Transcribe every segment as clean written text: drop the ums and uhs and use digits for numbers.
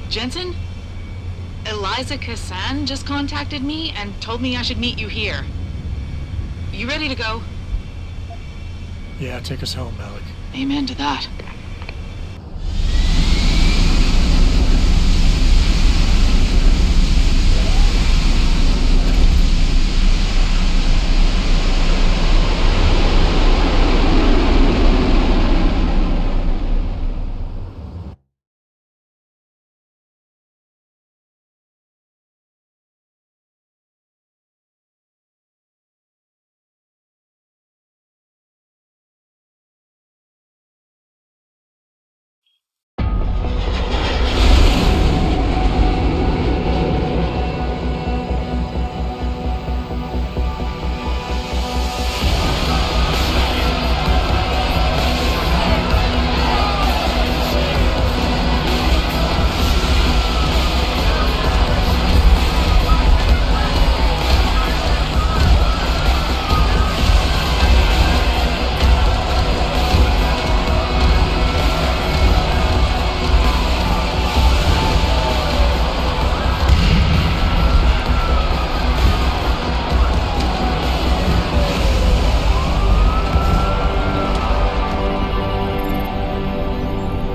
Jensen? Eliza Cassan just contacted me and told me I should meet you here. You ready to go? Yeah, take us home, Malik. Amen to that.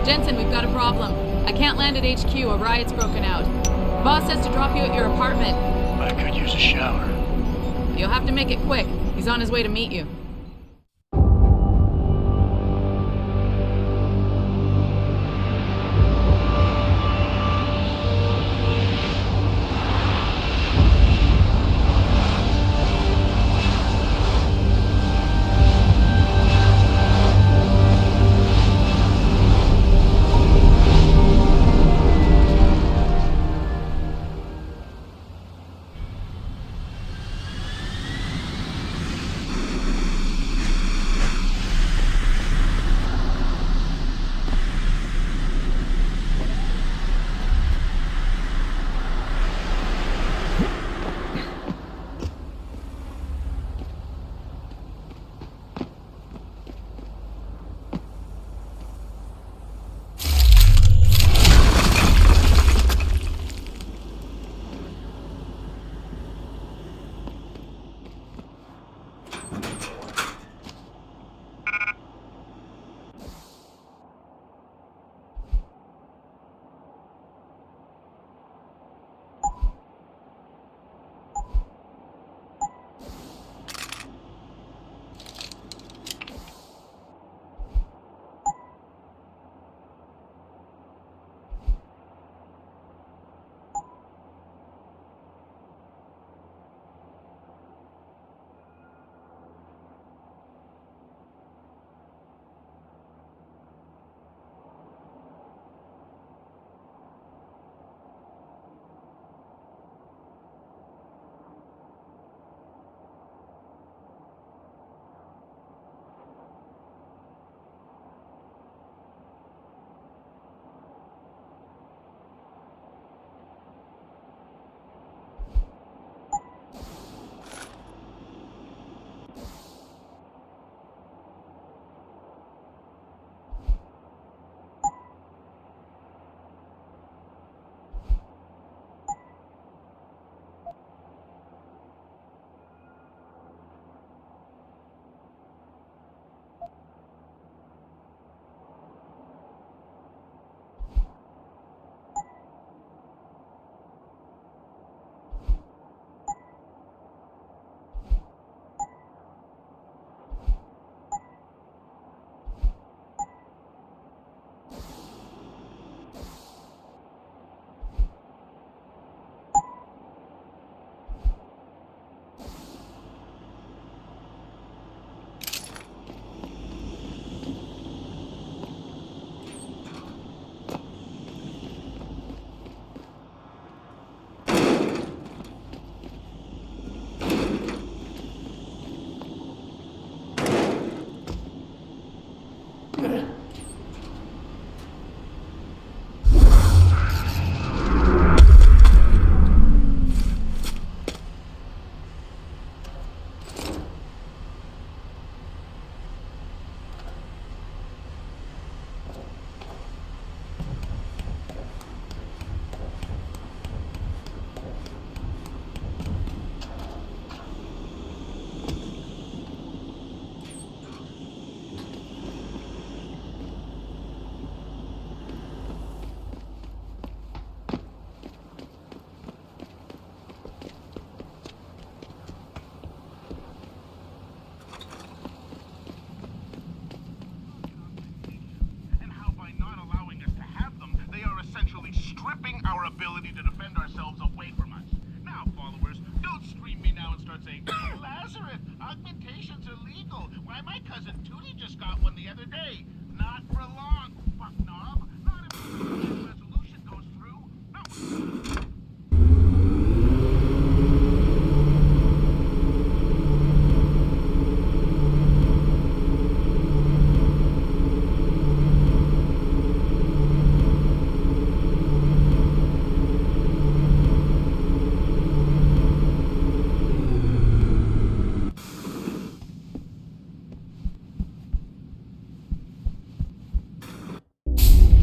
Jensen, we've got a problem. I can't land at HQ. A riot's broken out. Boss says to drop you at your apartment. I could use a shower. You'll have to make it quick. He's on his way to meet you. our ability to defend ourselves away from us. Now, followers, don't stream me now and start saying, Lazarus, augmentation's illegal. Why, my cousin Tootie just got one the other day. Not for long, fuck knob. Not if the resolution goes through. No.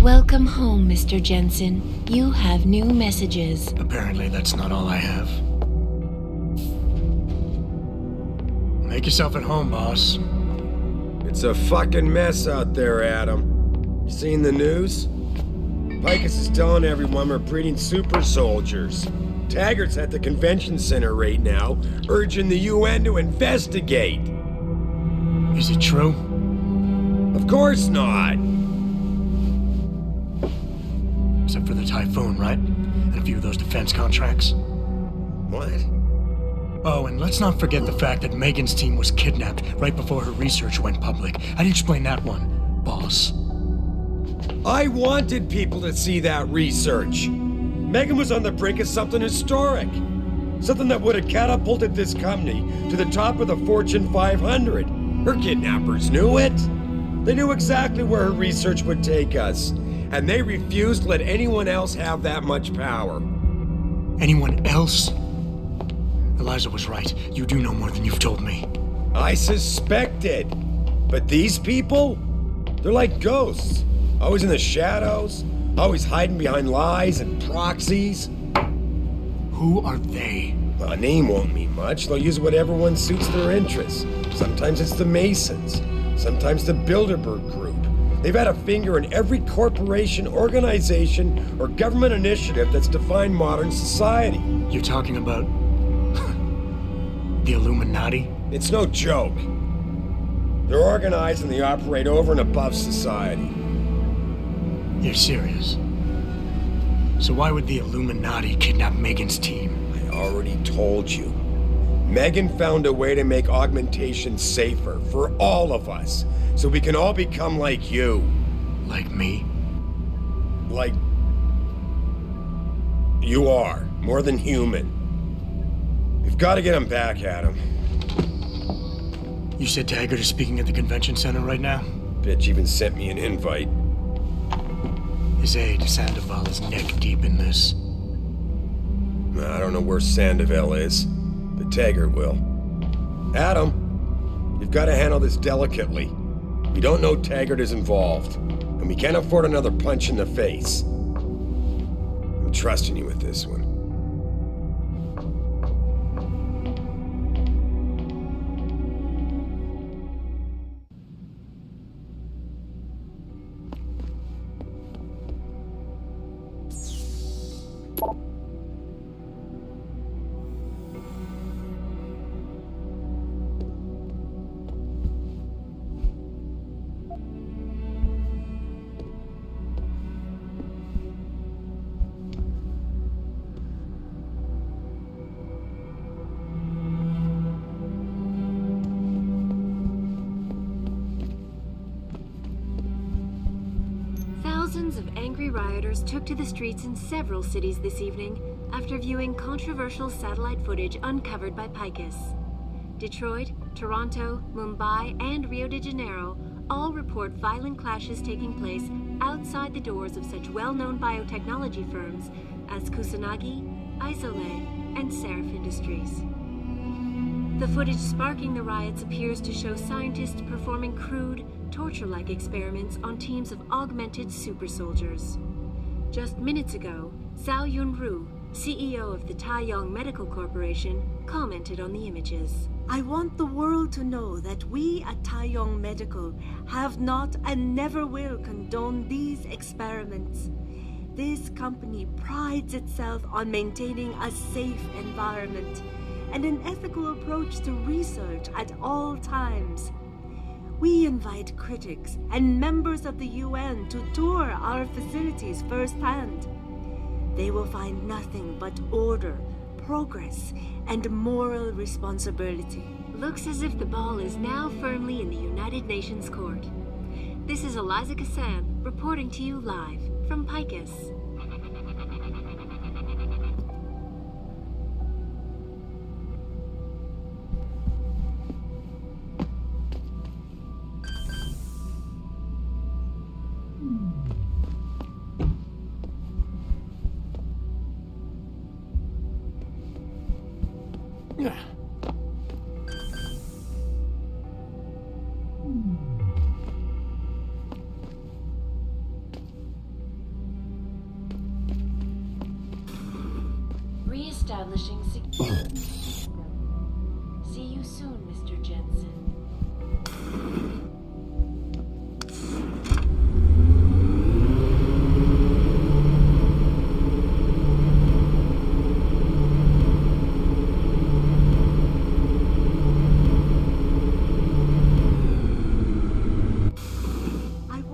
Welcome home, Mr. Jensen. You have new messages. Apparently, that's not all I have. Make yourself at home, boss. It's a fucking mess out there, Adam. You seen the news? Picus is telling everyone we're breeding super soldiers. Taggart's at the convention center right now, urging the UN to investigate. Is it true? Of course not. Except for the Typhoon, right? And a few of those defense contracts. What? Oh, and let's not forget the fact that Megan's team was kidnapped right before her research went public. How do you explain that one, boss? I wanted people to see that research. Megan was on the brink of something historic. Something that would have catapulted this company to the top of the Fortune 500. Her kidnappers knew it. They knew exactly where her research would take us. And they refused to let anyone else have that much power. Anyone else? Eliza was right. You do know more than you've told me. I suspected. But these people? They're like ghosts. Always in the shadows. Always hiding behind lies and proxies. Who are they? Well, a name won't mean much. They'll use whatever one suits their interests. Sometimes it's the Masons. Sometimes the Bilderberg Group. They've had a finger in every corporation, organization, or government initiative that's defined modern society. You're talking about the Illuminati? It's no joke. They're organized and they operate over and above society. You're serious? So why would the Illuminati kidnap Megan's team? I already told you. Megan found a way to make augmentation safer for all of us, so we can all become like you. Like me? Like... you are. More than human. We've got to get him back, Adam. You said Taggart is speaking at the convention center right now? Bitch even sent me an invite. His aide, Sandoval, is neck deep in this. I don't know where Sandoval is, but Taggart will. Adam, you've got to handle this delicately. We don't know Taggart is involved, and we can't afford another punch in the face. I'm trusting you with this one. Thousands of angry rioters took to the streets in several cities this evening after viewing controversial satellite footage uncovered by Picus. Detroit, Toronto, Mumbai, and Rio de Janeiro all report violent clashes taking place outside the doors of such well-known biotechnology firms as Kusanagi, Isole, and Seraph Industries. The footage sparking the riots appears to show scientists performing crude, torture-like experiments on teams of augmented super soldiers. Just minutes ago, Zhao Yunru, CEO of the Taiyong Medical Corporation, commented on the images. I want the world to know that we at Taiyong Medical have not and never will condone these experiments. This company prides itself on maintaining a safe environment and an ethical approach to research at all times. We invite critics and members of the UN to tour our facilities firsthand. they will find nothing but order, progress, and moral responsibility. Looks as if the ball is now firmly in the United Nations court. This is Eliza Cassan reporting to you live from Picus. Reestablishing security. See you soon, Mr. Jensen.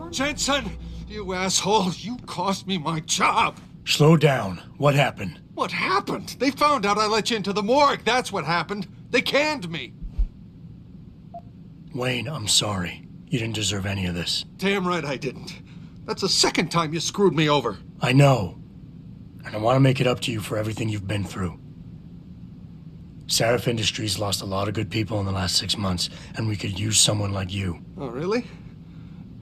Jensen! You asshole! You cost me my job! Slow down. What happened? What happened? They found out I let you into the morgue. That's what happened. They canned me. Wayne, I'm sorry. You didn't deserve any of this. Damn right I didn't. That's the second time you screwed me over. I know. And I want to make it up to you for everything you've been through. Sarif Industries lost a lot of good people in the last 6 months, and we could use someone like you. Oh, really?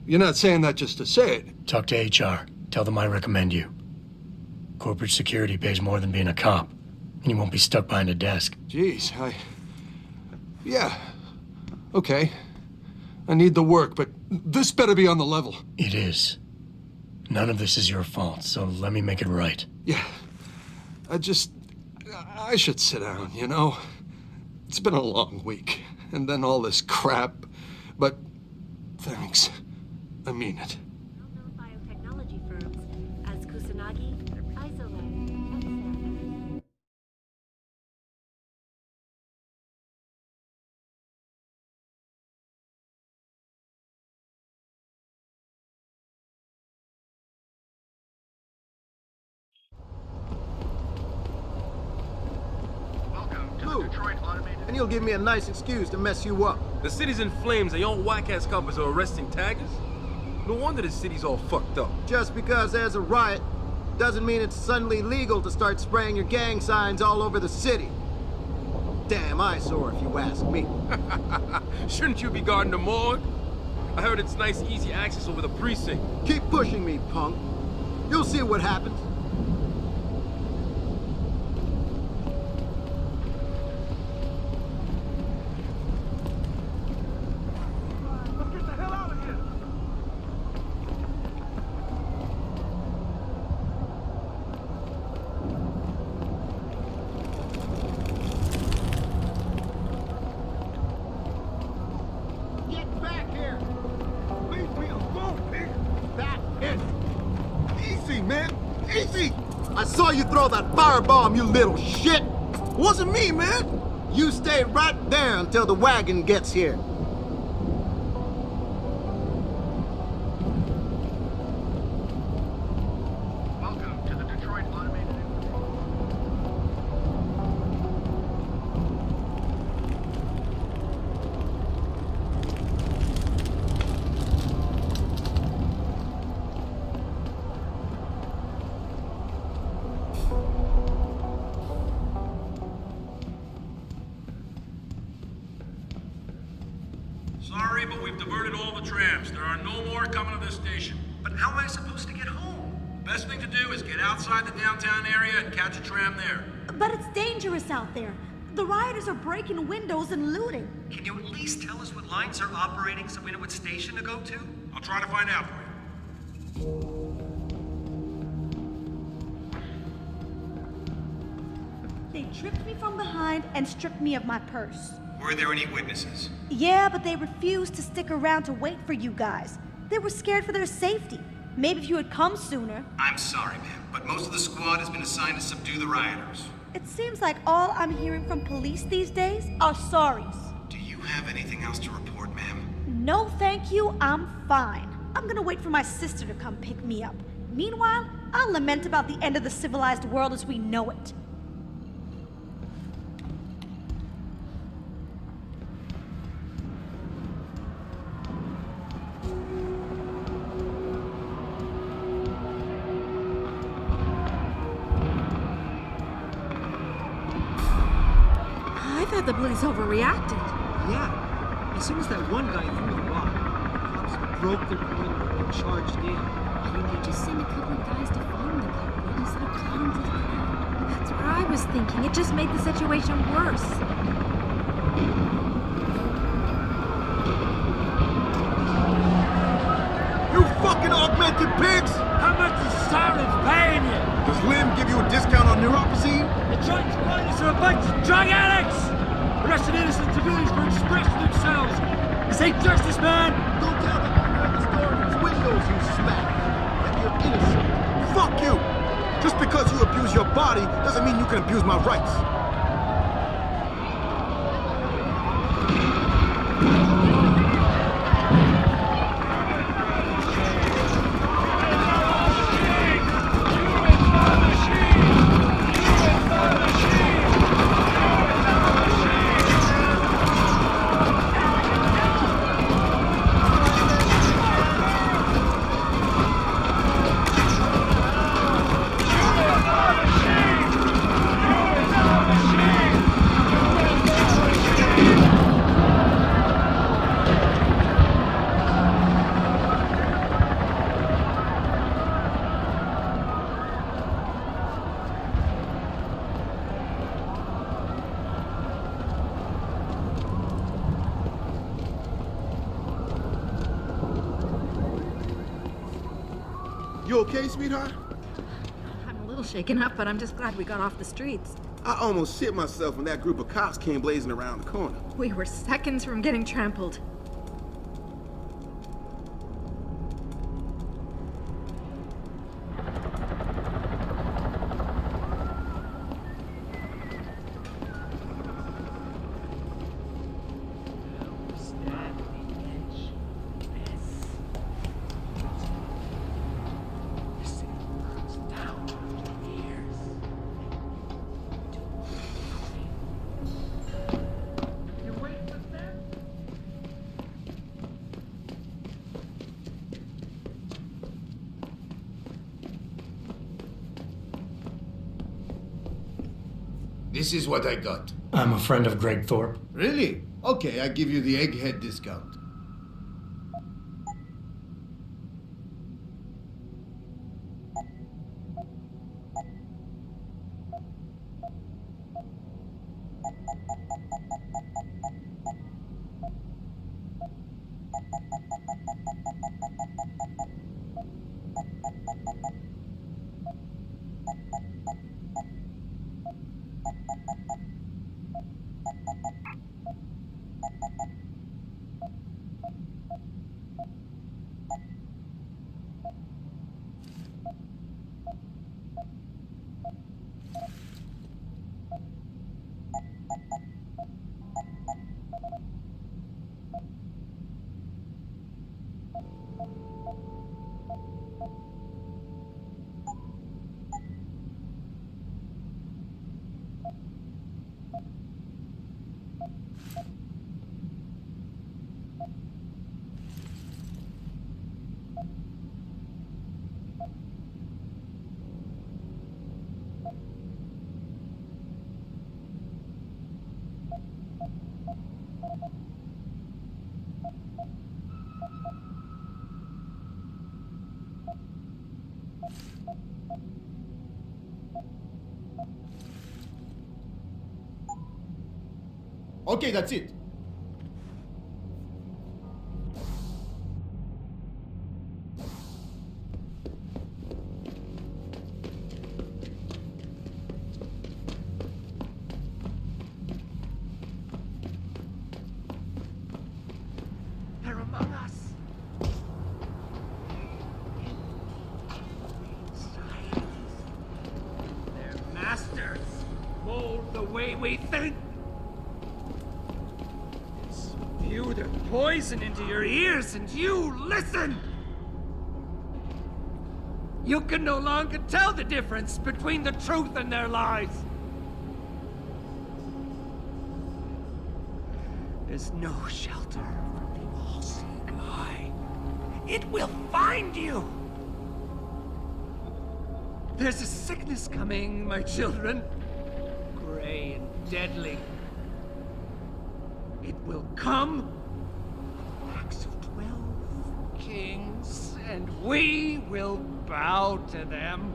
You're not saying that just to say it. Talk to HR. Tell them I recommend you. Corporate security pays more than being a cop, and you won't be stuck behind a desk. Jeez, yeah. Okay. I need the work, but this better be on the level. It is. None of this is your fault, so let me make it right. Yeah. I should sit down, you know? It's been a long week, and then all this crap, but thanks. I mean it. Well-known biotechnology firms as Kusanagi, Isolab, and Lou, and you'll give me a nice excuse to mess you up. The city's in flames and your whack-ass coppers are arresting taggers? No wonder the city's all fucked up. Just because there's a riot doesn't mean it's suddenly legal to start spraying your gang signs all over the city. Damn eyesore if you ask me. Shouldn't you be guarding the morgue? I heard it's nice, easy access over the precinct. Keep pushing me, punk. You'll see what happens. I saw you throw that firebomb, you little shit! Wasn't me, man! You stay right there until the wagon gets here. Welcome to the Detroit Automated Sorry, but we've diverted all the trams. There are no more coming to this station. But how am I supposed to get home? Best thing to do is get outside the downtown area and catch a tram there. But it's dangerous out there. The rioters are breaking windows and looting. Can you at least tell us what lines are operating so we know what station to go to? I'll try to find out for you. They tripped me from behind and stripped me of my purse. Were there any witnesses? Yeah, but they refused to stick around to wait for you guys. They were scared for their safety. Maybe if you had come sooner. I'm sorry, ma'am, but most of the squad has been assigned to subdue the rioters. It seems like all I'm hearing from police these days are sorries. Do you have anything else to report, ma'am? No, thank you. I'm fine. I'm gonna wait for my sister to come pick me up. Meanwhile, I'll lament about the end of the civilized world as we know it. I thought the police overreacted. Yeah. As soon as that one guy threw the rock, cops broke their perimeter and charged in. Why didn't they just send a couple of guys to find the culprit instead of plotting to the crowd? That's what I was thinking. It just made the situation worse. You fucking augmented pigs! How much is Siren paying you? Does Lim give you a discount on neuropatine? The Joint Commanders are a bunch of drug addicts! Arresting innocent civilians for expressing themselves! This ain't justice, man! Don't tell them I heard the store in its windows, you smack! That you're innocent. Fuck you! Just because you abuse your body doesn't mean you can abuse my rights. You okay, sweetheart? I'm a little shaken up, but I'm just glad we got off the streets. I almost shit myself when that group of cops came blazing around the corner. We were seconds from getting trampled. This is what I got. I'm a friend of Greg Thorpe. Really? Okay, I give you the egghead discount. Okay, that's it. They're among us. Their masters mold the way we think. Spew their poison into your ears and you listen! You can no longer tell the difference between the truth and their lies. There's no shelter from the all-seeing eye. It will find you! There's a sickness coming, my children. Gray and deadly. It will come on the backs of 12 kings, and we will bow to them.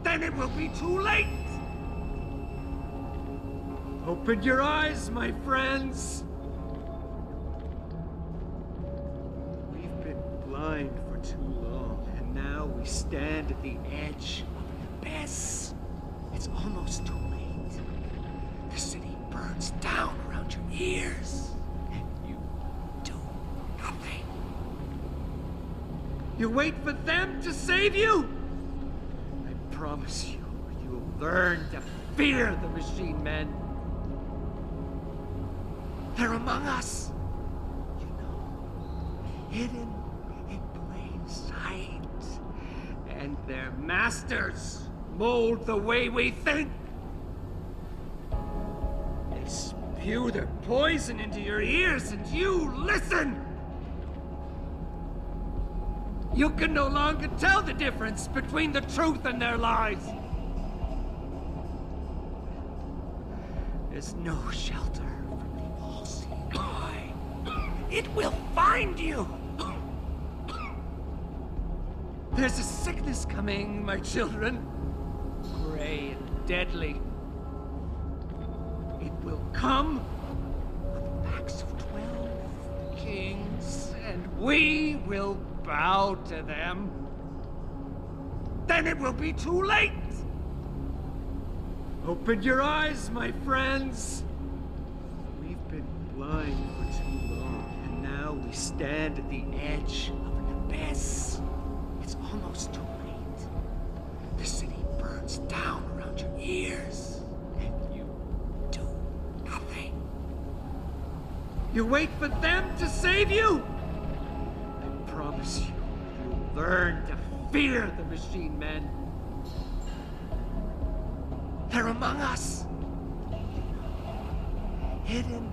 Then it will be too late! Open your eyes, my friends! We've been blind for too long, and now we stand at the edge of an abyss. It's almost too late. The city burns down around your ears, and you do nothing. You wait for them to save you? I promise you, you'll learn to fear the machine men. They're among us, you know, hidden in plain sight. And their masters mold the way we think. They spew their poison into your ears and you listen. You can no longer tell the difference between the truth and their lies. There's no shelter. It will find you! There's a sickness coming, my children. Gray and deadly. It will come on the backs of 12 kings, and we will bow to them. Then it will be too late! Open your eyes, my friends! We've been blind for too long. Now we stand at the edge of an abyss. It's almost too late. The city burns down around your ears, and you do nothing. You wait for them to save you? I promise you, you'll learn to fear the machine men. They're among us, hidden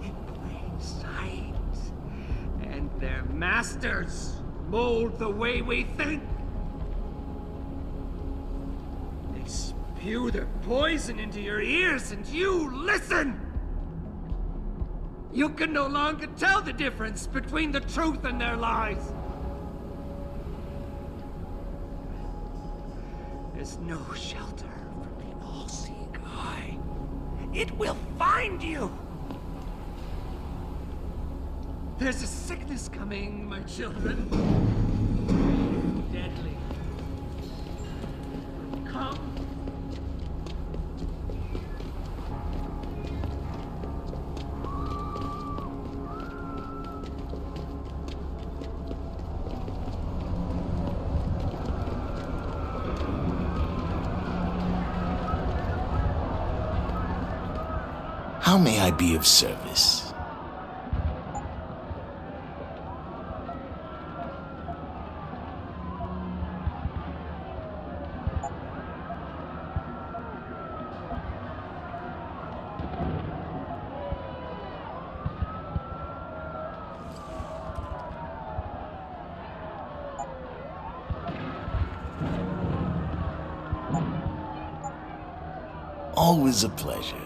in plain sight. And their masters mold the way we think. They spew their poison into your ears and you listen! You can no longer tell the difference between the truth and their lies. There's no shelter from the all-seeing eye. It will find you! There's a sickness coming, my children. Deadly. Come. How may I be of service? Always a pleasure.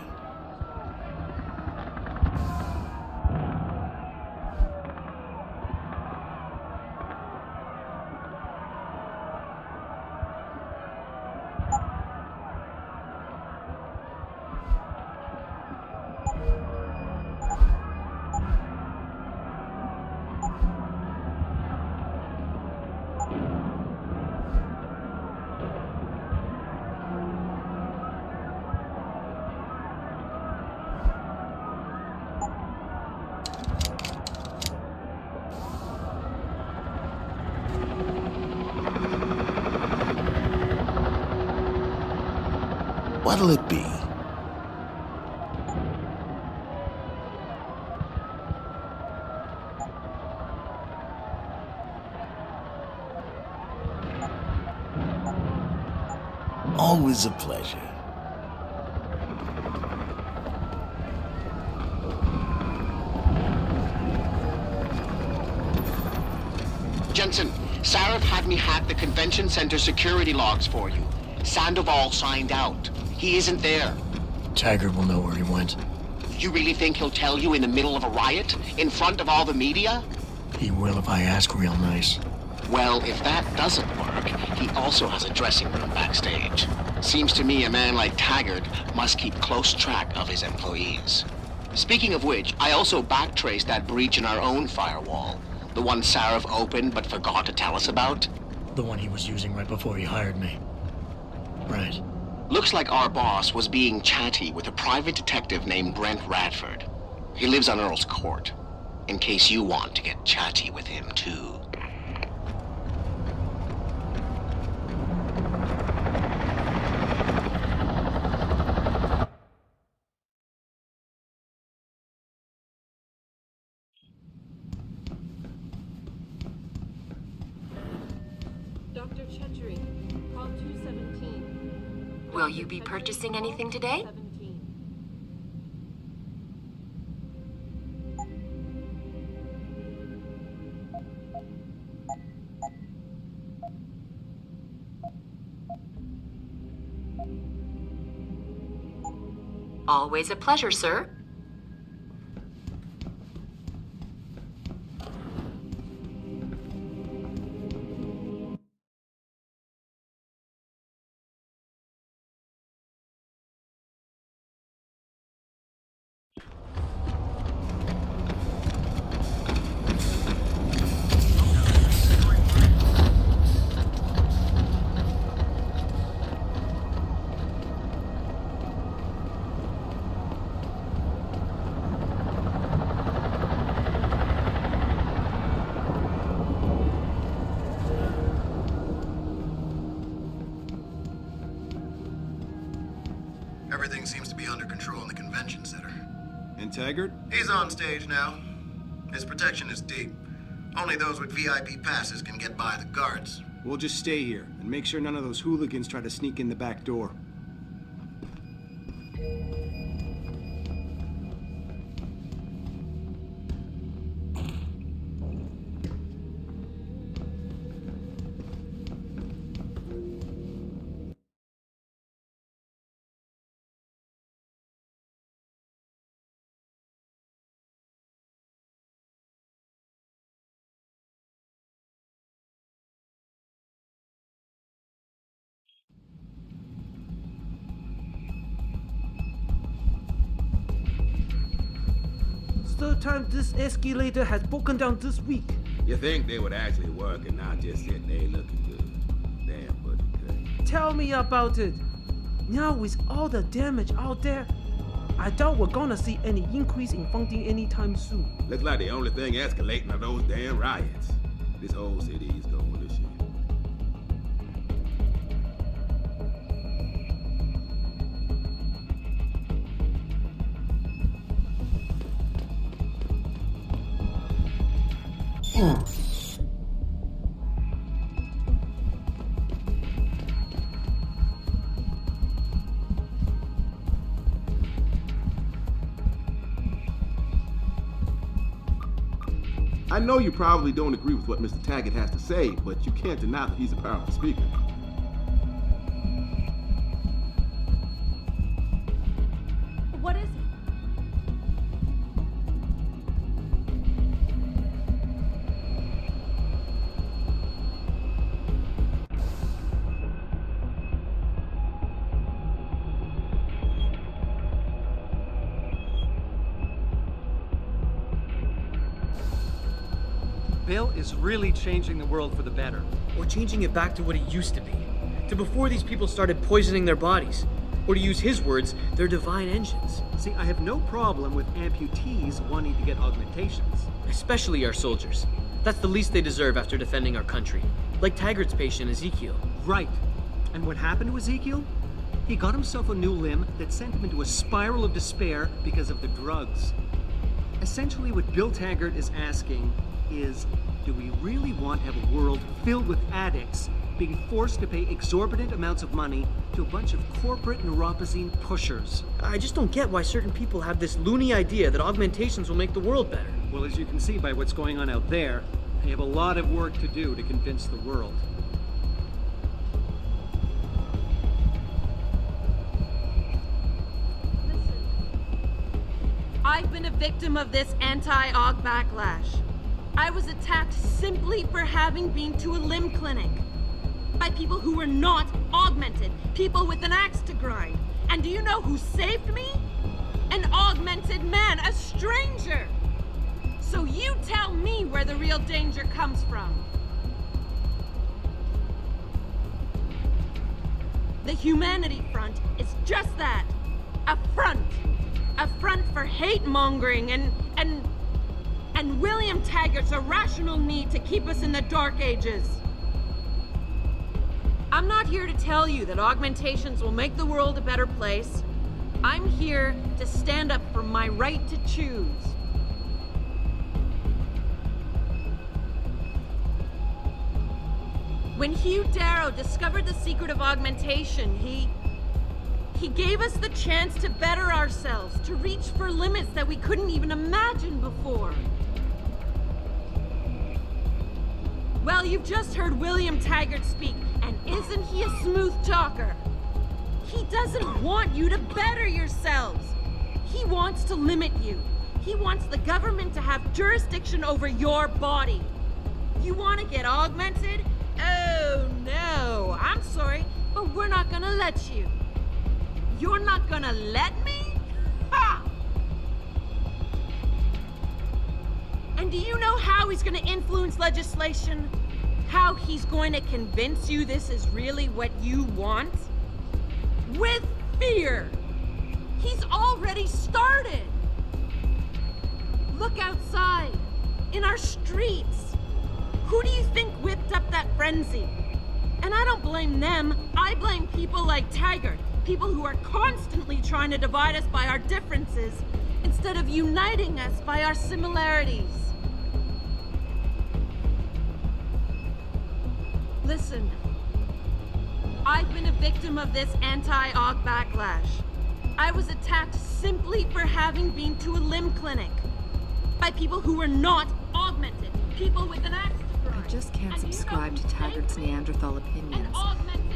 What'll it be? Always a pleasure. Jensen, Sarif had me hack the convention center security logs for you. Sandoval signed out. He isn't there. Taggart will know where he went. You really think he'll tell you in the middle of a riot? In front of all the media? He will if I ask real nice. Well, if that doesn't work, he also has a dressing room backstage. Seems to me a man like Taggart must keep close track of his employees. Speaking of which, I also backtraced that breach in our own firewall. The one Sarif opened but forgot to tell us about? The one he was using right before he hired me. Right. Looks like our boss was being chatty with a private detective named Brent Radford. He lives on Earl's Court, in case you want to get chatty with him too. Will you be purchasing anything today? Always a pleasure, sir. Everything seems to be under control in the convention center. And Taggart? He's on stage now. His protection is deep. Only those with VIP passes can get by the guards. We'll just stay here and make sure none of those hooligans try to sneak in the back door. Third time this escalator has broken down this week. You think they would actually work and not just sitting there looking good? Damn, buddy cut. Tell me about it. Now with all the damage out there, I doubt we're gonna see any increase in funding anytime soon. Looks like the only thing escalating are those damn riots. This whole city is going to shit. I know you probably don't agree with what Mr. Taggart has to say, but you can't deny that he's a powerful speaker. What is it? Bill is really changing the world for the better. Or changing it back to what it used to be. To before these people started poisoning their bodies. Or to use his words, their divine engines. See, I have no problem with amputees wanting to get augmentations. Especially our soldiers. That's the least they deserve after defending our country. Like Taggart's patient, Ezekiel. Right. And what happened to Ezekiel? He got himself a new limb that sent him into a spiral of despair because of the drugs. Essentially what Bill Taggart is asking is, Do we really want to have a world filled with addicts being forced to pay exorbitant amounts of money to a bunch of corporate neuropozyne pushers? I just don't get why certain people have this loony idea that augmentations will make the world better. Well, as you can see by what's going on out there, they have a lot of work to do to convince the world. I've been a victim of this anti-aug backlash. I was attacked simply for having been to a limb clinic. By people who were not augmented. People with an axe to grind. And do you know who saved me? An augmented man, a stranger! So you tell me where the real danger comes from. The Humanity Front is just that. A front. A front for hate-mongering and William Taggart's irrational need to keep us in the Dark Ages. I'm not here to tell you that augmentations will make the world a better place. I'm here to stand up for my right to choose. When Hugh Darrow discovered the secret of augmentation, he gave us the chance to better ourselves, to reach for limits that we couldn't even imagine before. Well, you've just heard William Taggart speak, and isn't he a smooth talker? He doesn't want you to better yourselves. He wants to limit you. He wants the government to have jurisdiction over your body. You want to get augmented? Oh no, I'm sorry, but we're not gonna let you. You're not gonna let me? Ha! And do you know how he's gonna influence legislation? How he's going to convince you this is really what you want? With fear! He's already started! Look outside, in our streets. Who do you think whipped up that frenzy? And I don't blame them, I blame people like Taggart. People who are constantly trying to divide us by our differences instead of uniting us by our similarities. Listen, I've been a victim of this anti-aug backlash. I was attacked simply for having been to a limb clinic by people who were not augmented, people with an axe to grind. I just can't subscribe to Taggart's Neanderthal opinions.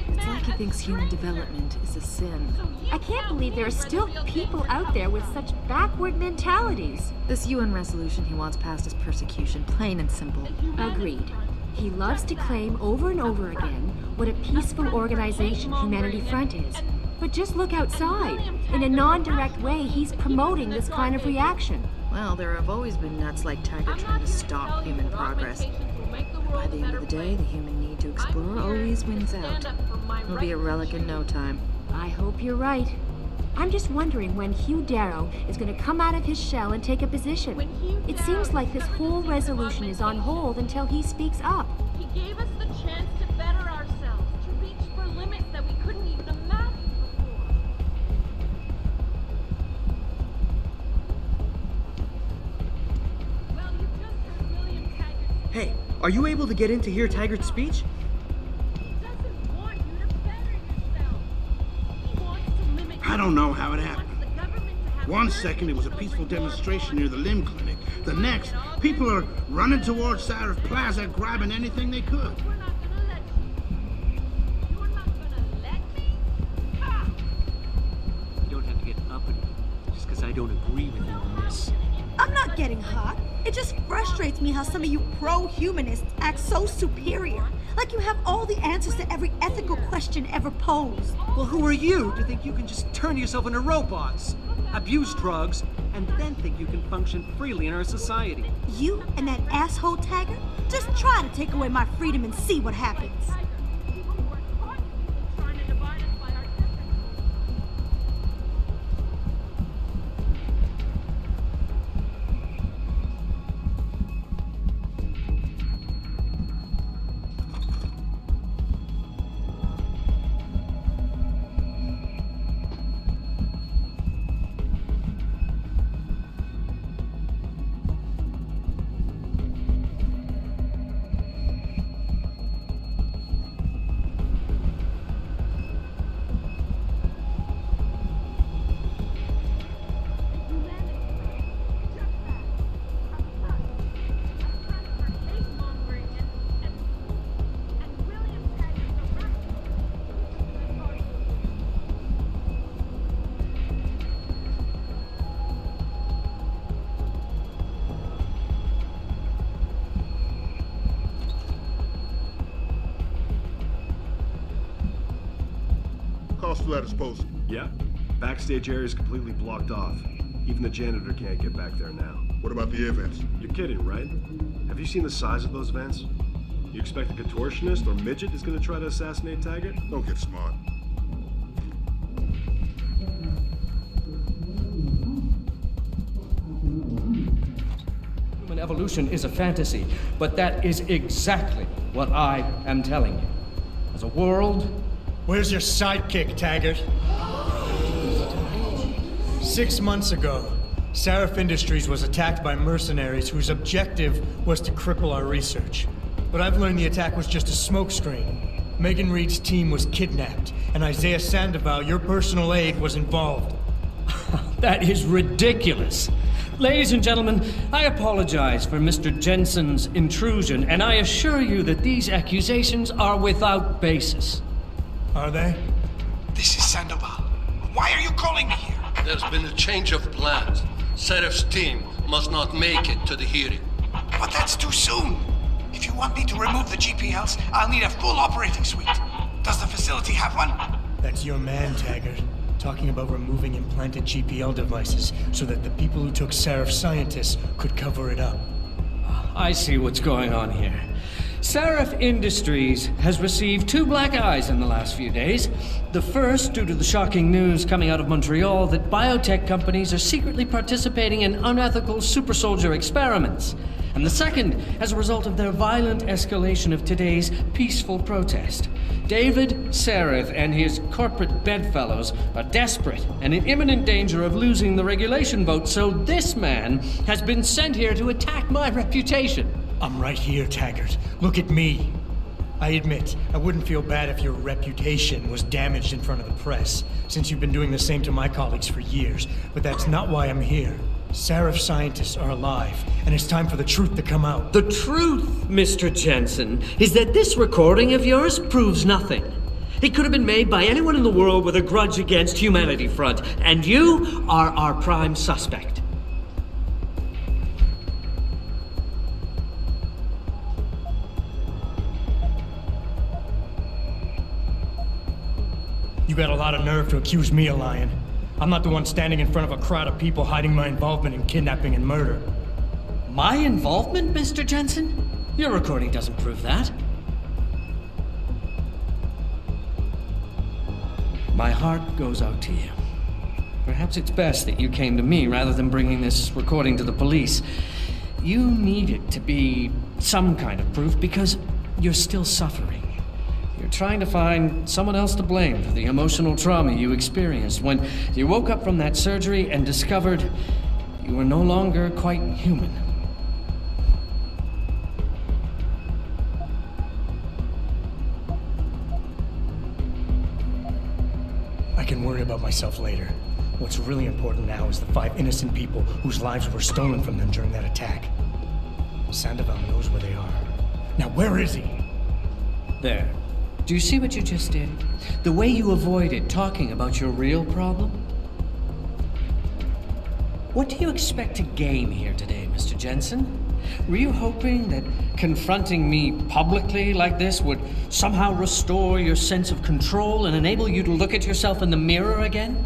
It's like he thinks human development is a sin. I can't believe there are still people out there with such backward mentalities. This UN resolution he wants passed is persecution, plain and simple. Agreed. He loves to claim over and over again what a peaceful organization Humanity Front is. But just look outside. In a non-direct way, he's promoting this kind of reaction. Well, there have always been nuts like Taggart trying to stop human progress. But by the end of the day, the human need to explore always wins out. He'll be a relic in no time. I hope you're right. I'm just wondering when Hugh Darrow is going to come out of his shell and take a position. It seems like this whole resolution is on hold until he speaks up. He gave us the chance to better ourselves, to reach for limits that we couldn't even imagine before. Well, you just heard William Taggart. Hey, are you able to get in to hear Taggart's speech? I don't know how it happened. One second it was a peaceful demonstration near the limb clinic. The next, people are running towards Sarif Plaza grabbing anything they could. You don't have to get uppity just because I don't agree with you on this. I'm not getting hot. It just frustrates me how some of you pro-humanists act so superior. Like you have all the answers to every ethical question ever posed. Well, who are you to think you can just turn yourself into robots, abuse drugs, and then think you can function freely in our society? You and that asshole Taggart? Just try to take away my freedom and see what happens. All still at disposal. Yeah. Backstage area is completely blocked off. Even the janitor can't get back there now. What about the air vents? You're kidding, right? Have you seen the size of those vents? You expect a contortionist or midget is going to try to assassinate Taggart? Don't get smart. Human evolution is a fantasy, but that is exactly what I am telling you. As a world... Where's your sidekick, Taggart? 6 months ago, Seraph Industries was attacked by mercenaries whose objective was to cripple our research. But I've learned the attack was just a smokescreen. Megan Reed's team was kidnapped, and Isaiah Sandoval, your personal aide, was involved. That is ridiculous. Ladies and gentlemen, I apologize for Mr. Jensen's intrusion, and I assure you that these accusations are without basis. Are they? This is Sandoval. Why are you calling me here? There's been a change of plans. Seraph's team must not make it to the hearing. But that's too soon. If you want me to remove the GPLs, I'll need a full operating suite. Does the facility have one? That's your man, Taggart. Talking about removing implanted GPL devices so that the people who took Seraph scientists could cover it up. I see what's going on here. Seraph Industries has received 2 black eyes in the last few days. The first, due to the shocking news coming out of Montreal that biotech companies are secretly participating in unethical super soldier experiments. And the second, as a result of their violent escalation of today's peaceful protest. David Seraph and his corporate bedfellows are desperate and in imminent danger of losing the regulation vote, so this man has been sent here to attack my reputation. I'm right here, Taggart. Look at me. I admit, I wouldn't feel bad if your reputation was damaged in front of the press, since you've been doing the same to my colleagues for years. But that's not why I'm here. Seraph scientists are alive, and it's time for the truth to come out. The truth, Mr. Jensen, is that this recording of yours proves nothing. It could have been made by anyone in the world with a grudge against Humanity Front, and you are our prime suspect. You got a lot of nerve to accuse me of lying. I'm not the one standing in front of a crowd of people hiding my involvement in kidnapping and murder. My involvement, Mr. Jensen? Your recording doesn't prove that. My heart goes out to you. Perhaps it's best that you came to me rather than bringing this recording to the police. You need it to be some kind of proof because you're still suffering. You're trying to find someone else to blame for the emotional trauma you experienced when you woke up from that surgery and discovered you were no longer quite human. I can worry about myself later. What's really important now is the 5 innocent people whose lives were stolen from them during that attack. Sandoval knows where they are. Now, where is he? There. Do you see what you just did? The way you avoided talking about your real problem? What do you expect to gain here today, Mr. Jensen? Were you hoping that confronting me publicly like this would somehow restore your sense of control and enable you to look at yourself in the mirror again?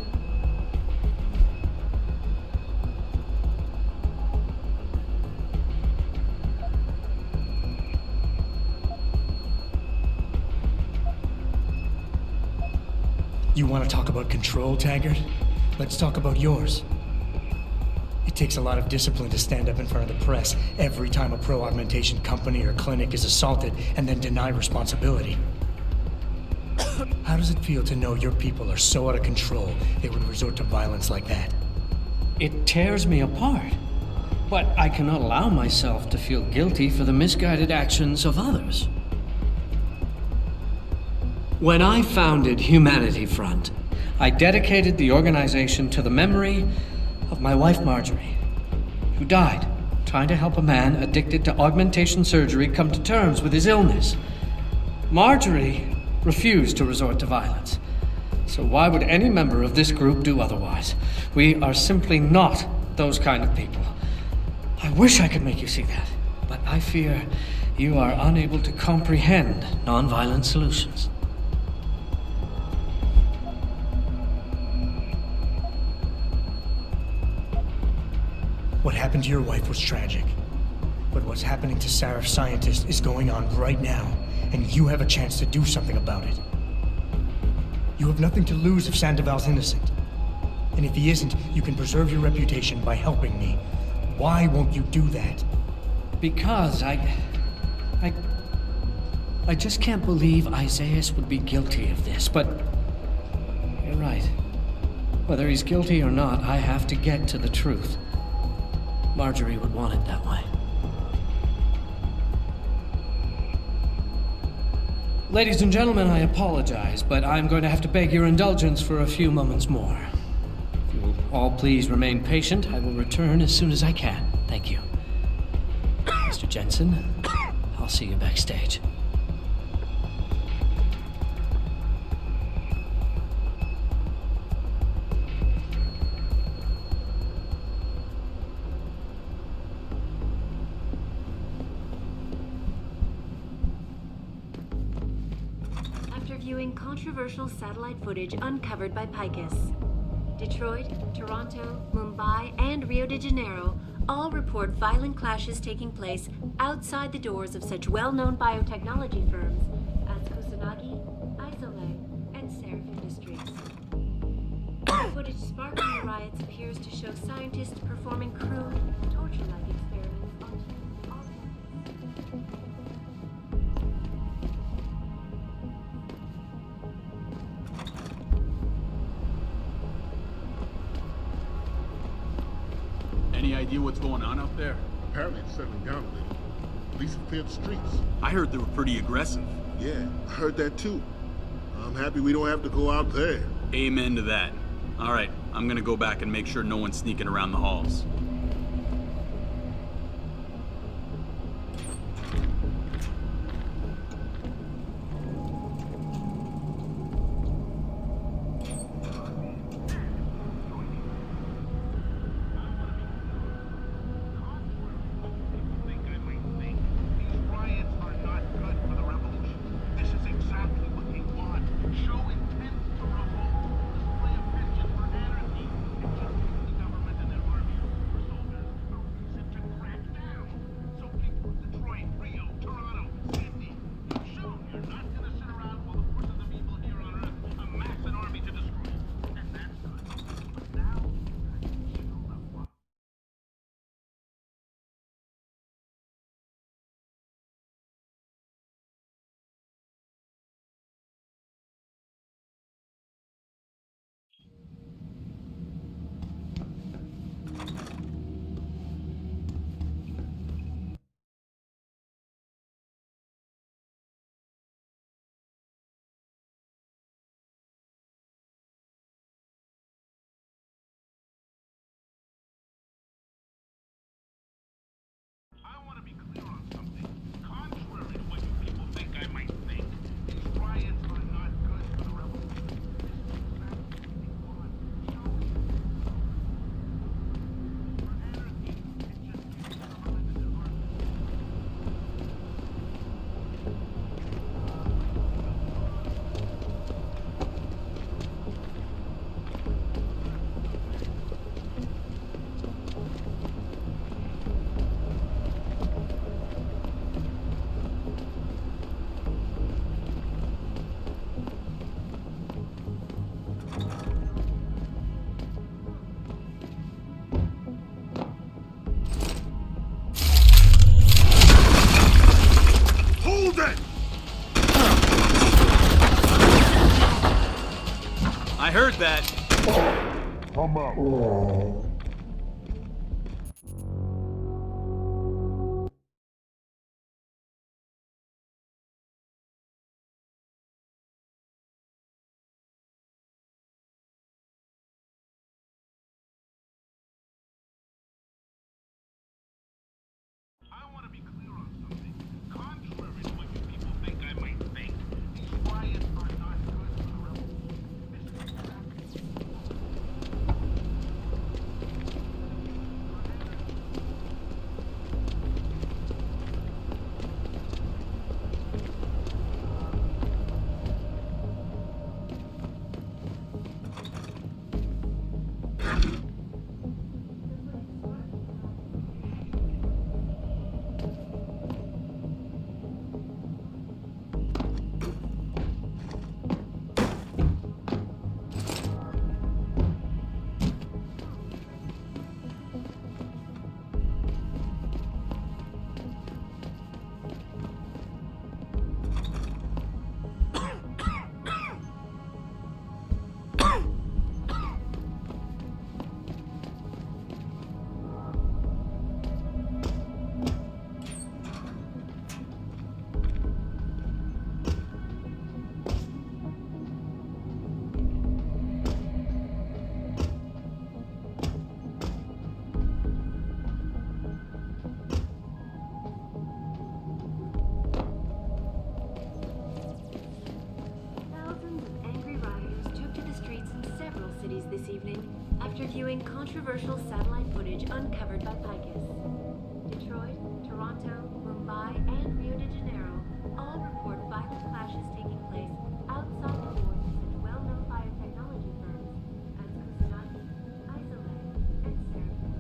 You want to talk about control, Taggart? Let's talk about yours. It takes a lot of discipline to stand up in front of the press every time a pro-augmentation company or clinic is assaulted and then deny responsibility. How does it feel to know your people are so out of control they would resort to violence like that? It tears me apart, but I cannot allow myself to feel guilty for the misguided actions of others. When I founded Humanity Front, I dedicated the organization to the memory of my wife Marjorie, who died trying to help a man addicted to augmentation surgery come to terms with his illness. Marjorie refused to resort to violence. So why would any member of this group do otherwise? We are simply not those kind of people. I wish I could make you see that, but I fear you are unable to comprehend nonviolent solutions. What happened to your wife was tragic. But what's happening to Sarif scientists is going on right now, and you have a chance to do something about it. You have nothing to lose if Sandoval's innocent. And if he isn't, you can preserve your reputation by helping me. Why won't you do that? Because I just can't believe Isaiah would be guilty of this, but you're right. Whether he's guilty or not, I have to get to the truth. Marjorie would want it that way. Ladies and gentlemen, I apologize, but I'm going to have to beg your indulgence for a few moments more. If you will all please remain patient, I will return as soon as I can. Thank you. Mr. Jensen, I'll see you backstage. Viewing controversial satellite footage uncovered by Picus. Detroit, Toronto, Mumbai, and Rio de Janeiro all report violent clashes taking place outside the doors of such well-known biotechnology firms as Kusanagi, Isolay, and Serif Industries. Footage sparking the riots appears to show scientists performing crude, torture-like experiments on Any idea what's going on out there? Apparently it's settling down a little. Police have cleared the streets. I heard they were pretty aggressive. Yeah, I heard that too. I'm happy we don't have to go out there. Amen to that. All right, I'm gonna go back and make sure no one's sneaking around the halls. I heard that. Come out. after viewing controversial satellite footage uncovered by Picus. Detroit, Toronto, Mumbai, and Rio de Janeiro all report violent clashes taking place outside the doors of such well-known biotechnology firms as Kusanagi, Isolate, and ceann-feadhna.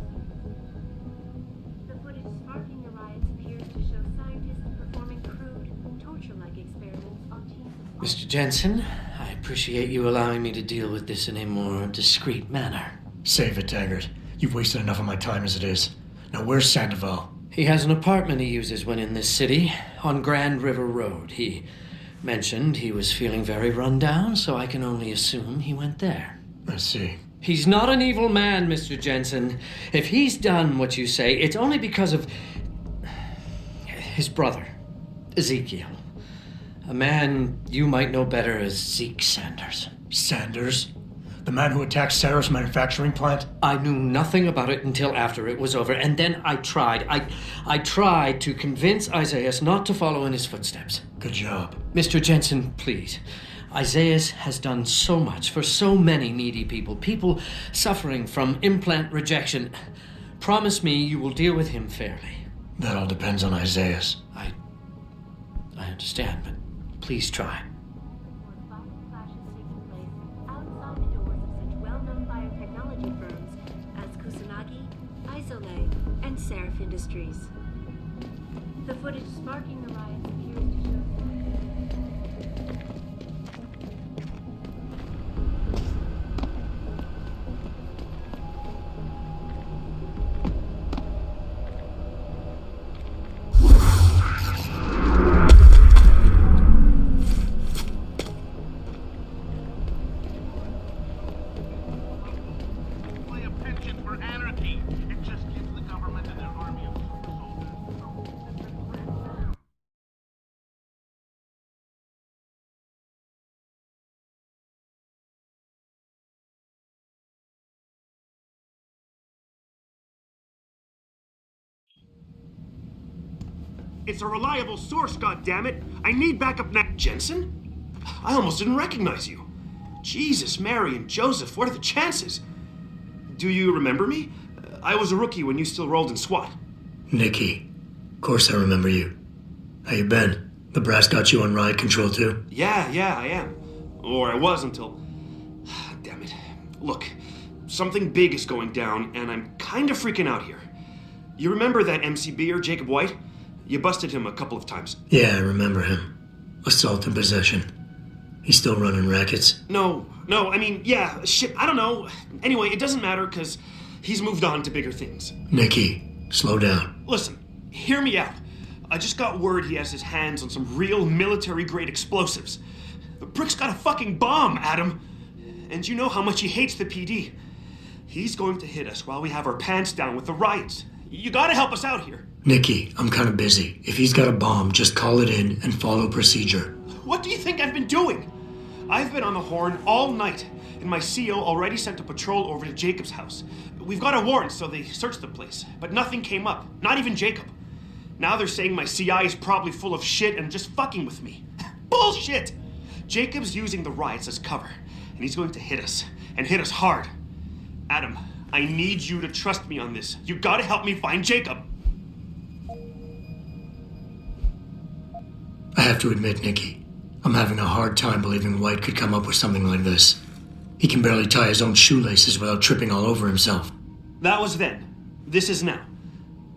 The footage sparking the riots appears to show scientists performing crude, torture-like experiments on teams of... Mr. Jensen, I appreciate you allowing me to deal with this in a more discreet manner. Save it, Taggart. You've wasted enough of my time as it is. Now, where's Sandoval? He has an apartment he uses when in this city, on Grand River Road. He mentioned he was feeling very run down, so I can only assume he went there. I see. He's not an evil man, Mr. Jensen. If he's done what you say, it's only because of his brother, Ezekiel. A man you might know better as Zeke Sanders. Sanders? The man who attacked Sarah's manufacturing plant? I knew nothing about it until after it was over, and then I tried. I tried to convince Isaiah not to follow in his footsteps. Good job. Mr. Jensen, please. Isaiah has done so much for so many needy people. People suffering from implant rejection. Promise me you will deal with him fairly. That all depends on Isaiah. I understand, but please try. Biotechnology firms as Kusanagi, Isolate, and Seraph Industries. The footage sparking the riots appears to show... It's a reliable source, goddammit! I need backup now. Jensen? I almost didn't recognize you. Jesus, Mary, and Joseph, what are the chances? Do you remember me? I was a rookie when you still rolled in SWAT. Nikki. Of course I remember you. How you been? The brass got you on riot control too? Yeah, I am. Or I was until... Damn it. Look, something big is going down, and I'm kind of freaking out here. You remember that MCBer, Jacob White? You busted him a couple of times. Yeah, I remember him. Assault and possession. He's still running rackets? No, I mean, yeah, shit, I don't know. Anyway, it doesn't matter, because he's moved on to bigger things. Nikki, slow down. Listen, hear me out. I just got word he has his hands on some real military-grade explosives. The prick's got a fucking bomb, Adam. And you know how much he hates the PD. He's going to hit us while we have our pants down with the riots. You gotta help us out here. Nikki, I'm kind of busy. If he's got a bomb, just call it in and follow procedure. What do you think I've been doing? I've been on the horn all night, and my CO already sent a patrol over to Jacob's house. We've got a warrant, so they searched the place, but nothing came up. Not even Jacob. Now they're saying my CI is probably full of shit and just fucking with me. Bullshit! Jacob's using the riots as cover, and he's going to hit us, and hit us hard. Adam, I need you to trust me on this. You gotta help me find Jacob. I have to admit, Nikki, I'm having a hard time believing White could come up with something like this. He can barely tie his own shoelaces without tripping all over himself. That was then. This is now.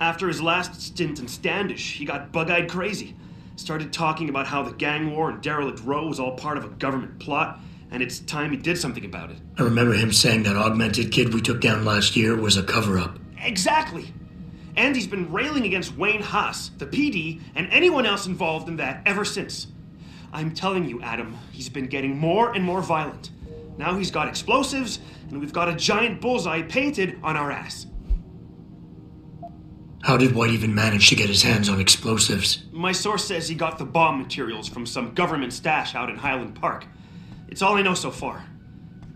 After his last stint in Standish, he got bug-eyed crazy. Started talking about how the gang war in Derelict Row was all part of a government plot, and it's time he did something about it. I remember him saying that augmented kid we took down last year was a cover-up. Exactly! And he's been railing against Wayne Haas, the PD, and anyone else involved in that ever since. I'm telling you, Adam, he's been getting more and more violent. Now he's got explosives, and we've got a giant bullseye painted on our ass. How did White even manage to get his hands on explosives? My source says he got the bomb materials from some government stash out in Highland Park. It's all I know so far.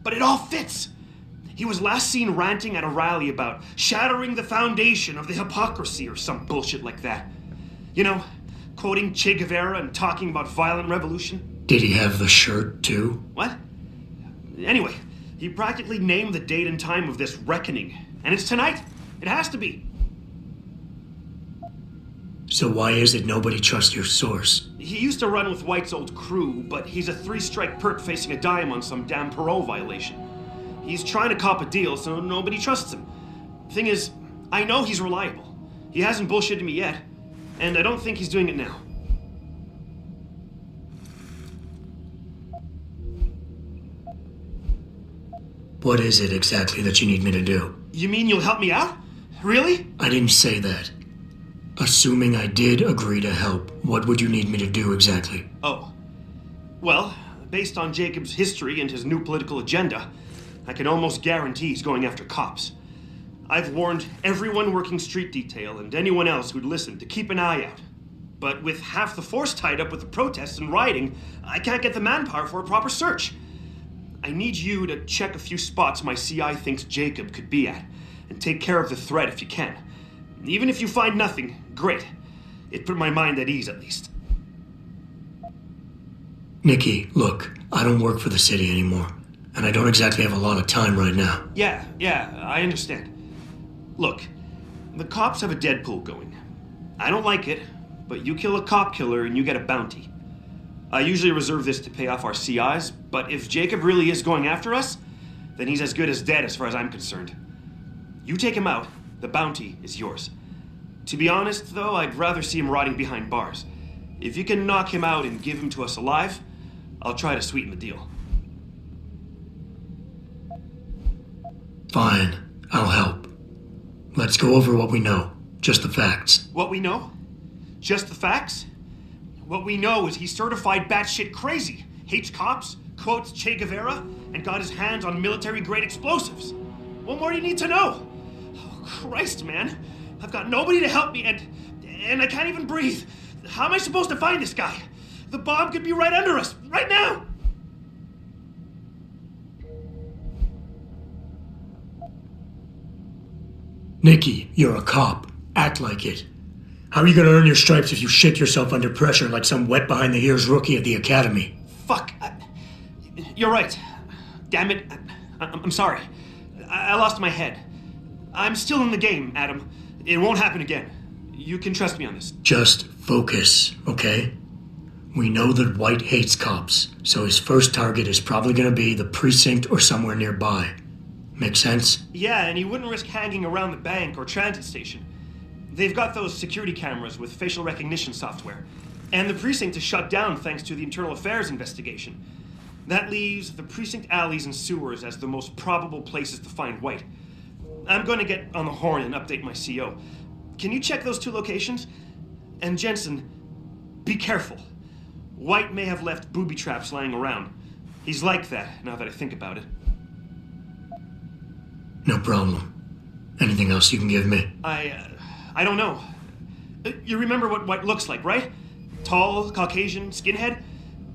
But it all fits! He was last seen ranting at a rally about shattering the foundation of the hypocrisy or some bullshit like that. You know, quoting Che Guevara and talking about violent revolution. Did he have the shirt, too? What? Anyway, He practically named the date and time of this reckoning. And it's tonight. It has to be. So why is it nobody trusts your source? He used to run with White's old crew, but he's a 3-strike perk facing a dime on some damn parole violation. He's trying to cop a deal, so nobody trusts him. Thing is, I know he's reliable. He hasn't bullshitted me yet, and I don't think he's doing it now. What is it exactly that you need me to do? You mean you'll help me out? Really? I didn't say that. Assuming I did agree to help, what would you need me to do exactly? Oh. Well, based on Jacob's history and his new political agenda, I can almost guarantee he's going after cops. I've warned everyone working street detail and anyone else who'd listen to keep an eye out. But with half the force tied up with the protests and rioting, I can't get the manpower for a proper search. I need you to check a few spots my CI thinks Jacob could be at, and take care of the threat if you can. Even if you find nothing, great. It put my mind at ease, at least. Nikki, look, I don't work for the city anymore, and I don't exactly have a lot of time right now. Yeah, I understand. Look, the cops have a Deadpool going. I don't like it, but you kill a cop killer and you get a bounty. I usually reserve this to pay off our CIs, but if Jacob really is going after us, then he's as good as dead as far as I'm concerned. You take him out, the bounty is yours. To be honest, though, I'd rather see him rotting behind bars. If you can knock him out and give him to us alive, I'll try to sweeten the deal. Fine, I'll help. Let's go over what we know. Just the facts. What we know? Just the facts? What we know is he's certified batshit crazy, hates cops, quotes Che Guevara, and got his hands on military-grade explosives. What more do you need to know? Oh, Christ, man. I've got nobody to help me, and I can't even breathe. How am I supposed to find this guy? The bomb could be right under us, right now! Nikki, you're a cop. Act like it. How are you gonna earn your stripes if you shit yourself under pressure like some wet behind the ears rookie at the academy? Fuck. You're right. Damn it. I'm sorry. I lost my head. I'm still in the game, Adam. It won't happen again. You can trust me on this. Just focus, okay? We know that White hates cops, so his first target is probably gonna be the precinct or somewhere nearby. Make sense? Yeah, and he wouldn't risk hanging around the bank or transit station. They've got those security cameras with facial recognition software. And the precinct is shut down thanks to the internal affairs investigation. That leaves the precinct alleys and sewers as the most probable places to find White. I'm going to get on the horn and update my CO. Can you check those two locations? And Jensen, be careful. White may have left booby traps lying around. He's like that, now that I think about it. No problem. Anything else you can give me? I don't know. You remember what White looks like, right? Tall, Caucasian, skinhead?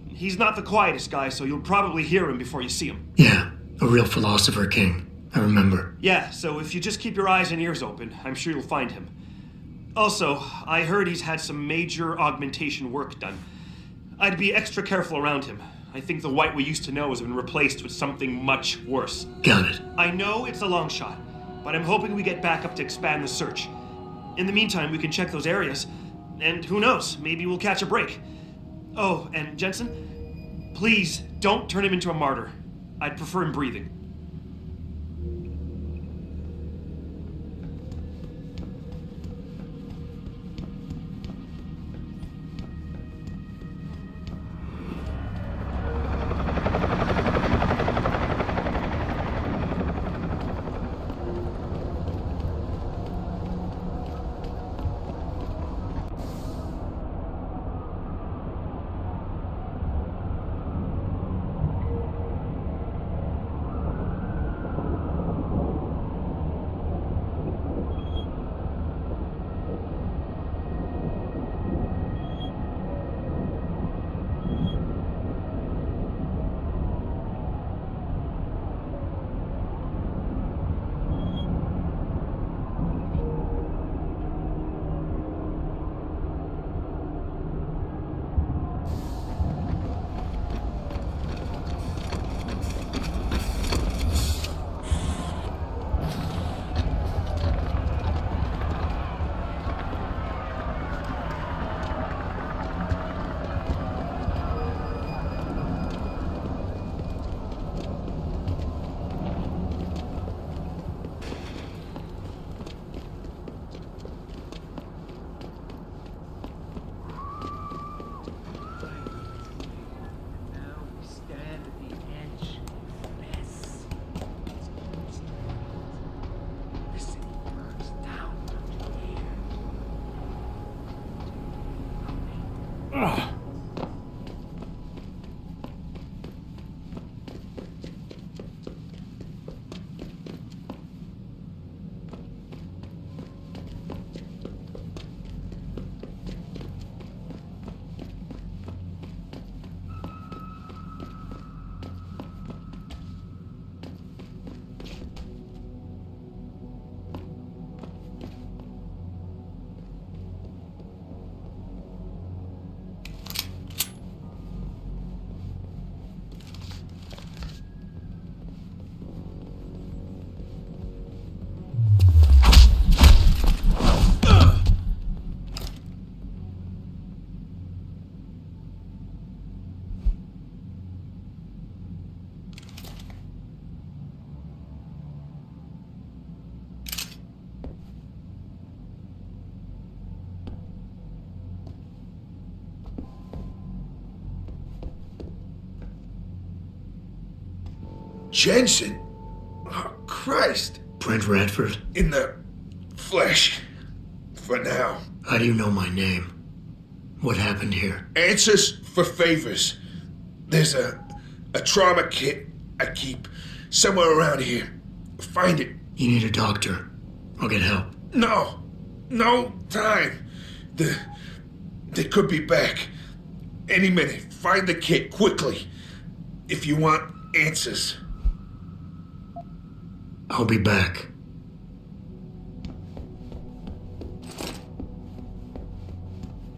He's not the quietest guy, so you'll probably hear him before you see him. Yeah, a real philosopher king. I remember. Yeah, so if you just keep your eyes and ears open, I'm sure you'll find him. Also, I heard he's had some major augmentation work done. I'd be extra careful around him. I think the White we used to know has been replaced with something much worse. Got it. I know it's a long shot, but I'm hoping we get backup to expand the search. In the meantime, we can check those areas, and who knows, maybe we'll catch a break. Oh, and Jensen, please don't turn him into a martyr. I'd prefer him breathing. Jensen? Oh, Christ. Brent Radford? In the flesh. For now. How do you know my name? What happened here? Answers for favors. There's a trauma kit I keep somewhere around here. Find it. You need a doctor. I'll get help. No time. They could be back any minute. Find the kit quickly if you want answers. I'll be back.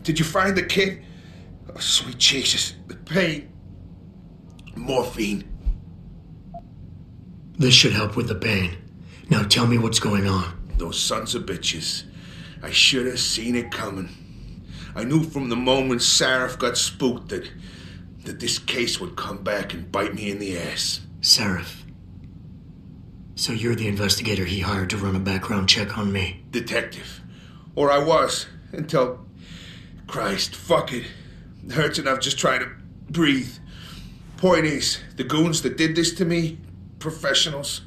Did you find the kit? Oh, sweet Jesus. The pain. Morphine. This should help with the pain. Now tell me what's going on. Those sons of bitches. I should have seen it coming. I knew from the moment Sarif got spooked that this case would come back and bite me in the ass. Sarif. So you're the investigator he hired to run a background check on me? Detective. Or I was, until... Christ, fuck it. It hurts enough just trying to breathe. Point is, the goons that did this to me, professionals.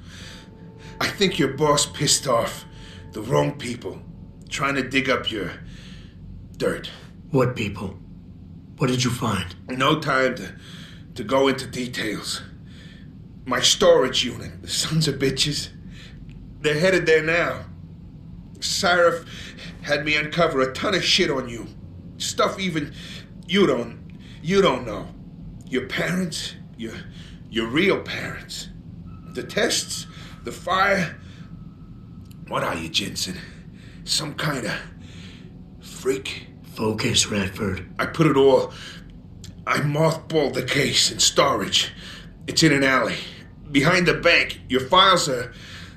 I think your boss pissed off the wrong people, trying to dig up your dirt. What people? What did you find? No time to go into details. My storage unit, the sons of bitches, they're headed there now. Sarif had me uncover a ton of shit on you. Stuff even you don't know. Your parents, your real parents. The tests, the fire. What are you, Jensen? Some kind of freak? Focus, Radford. I mothballed the case in storage. It's in an alley. Behind the bank. Your files are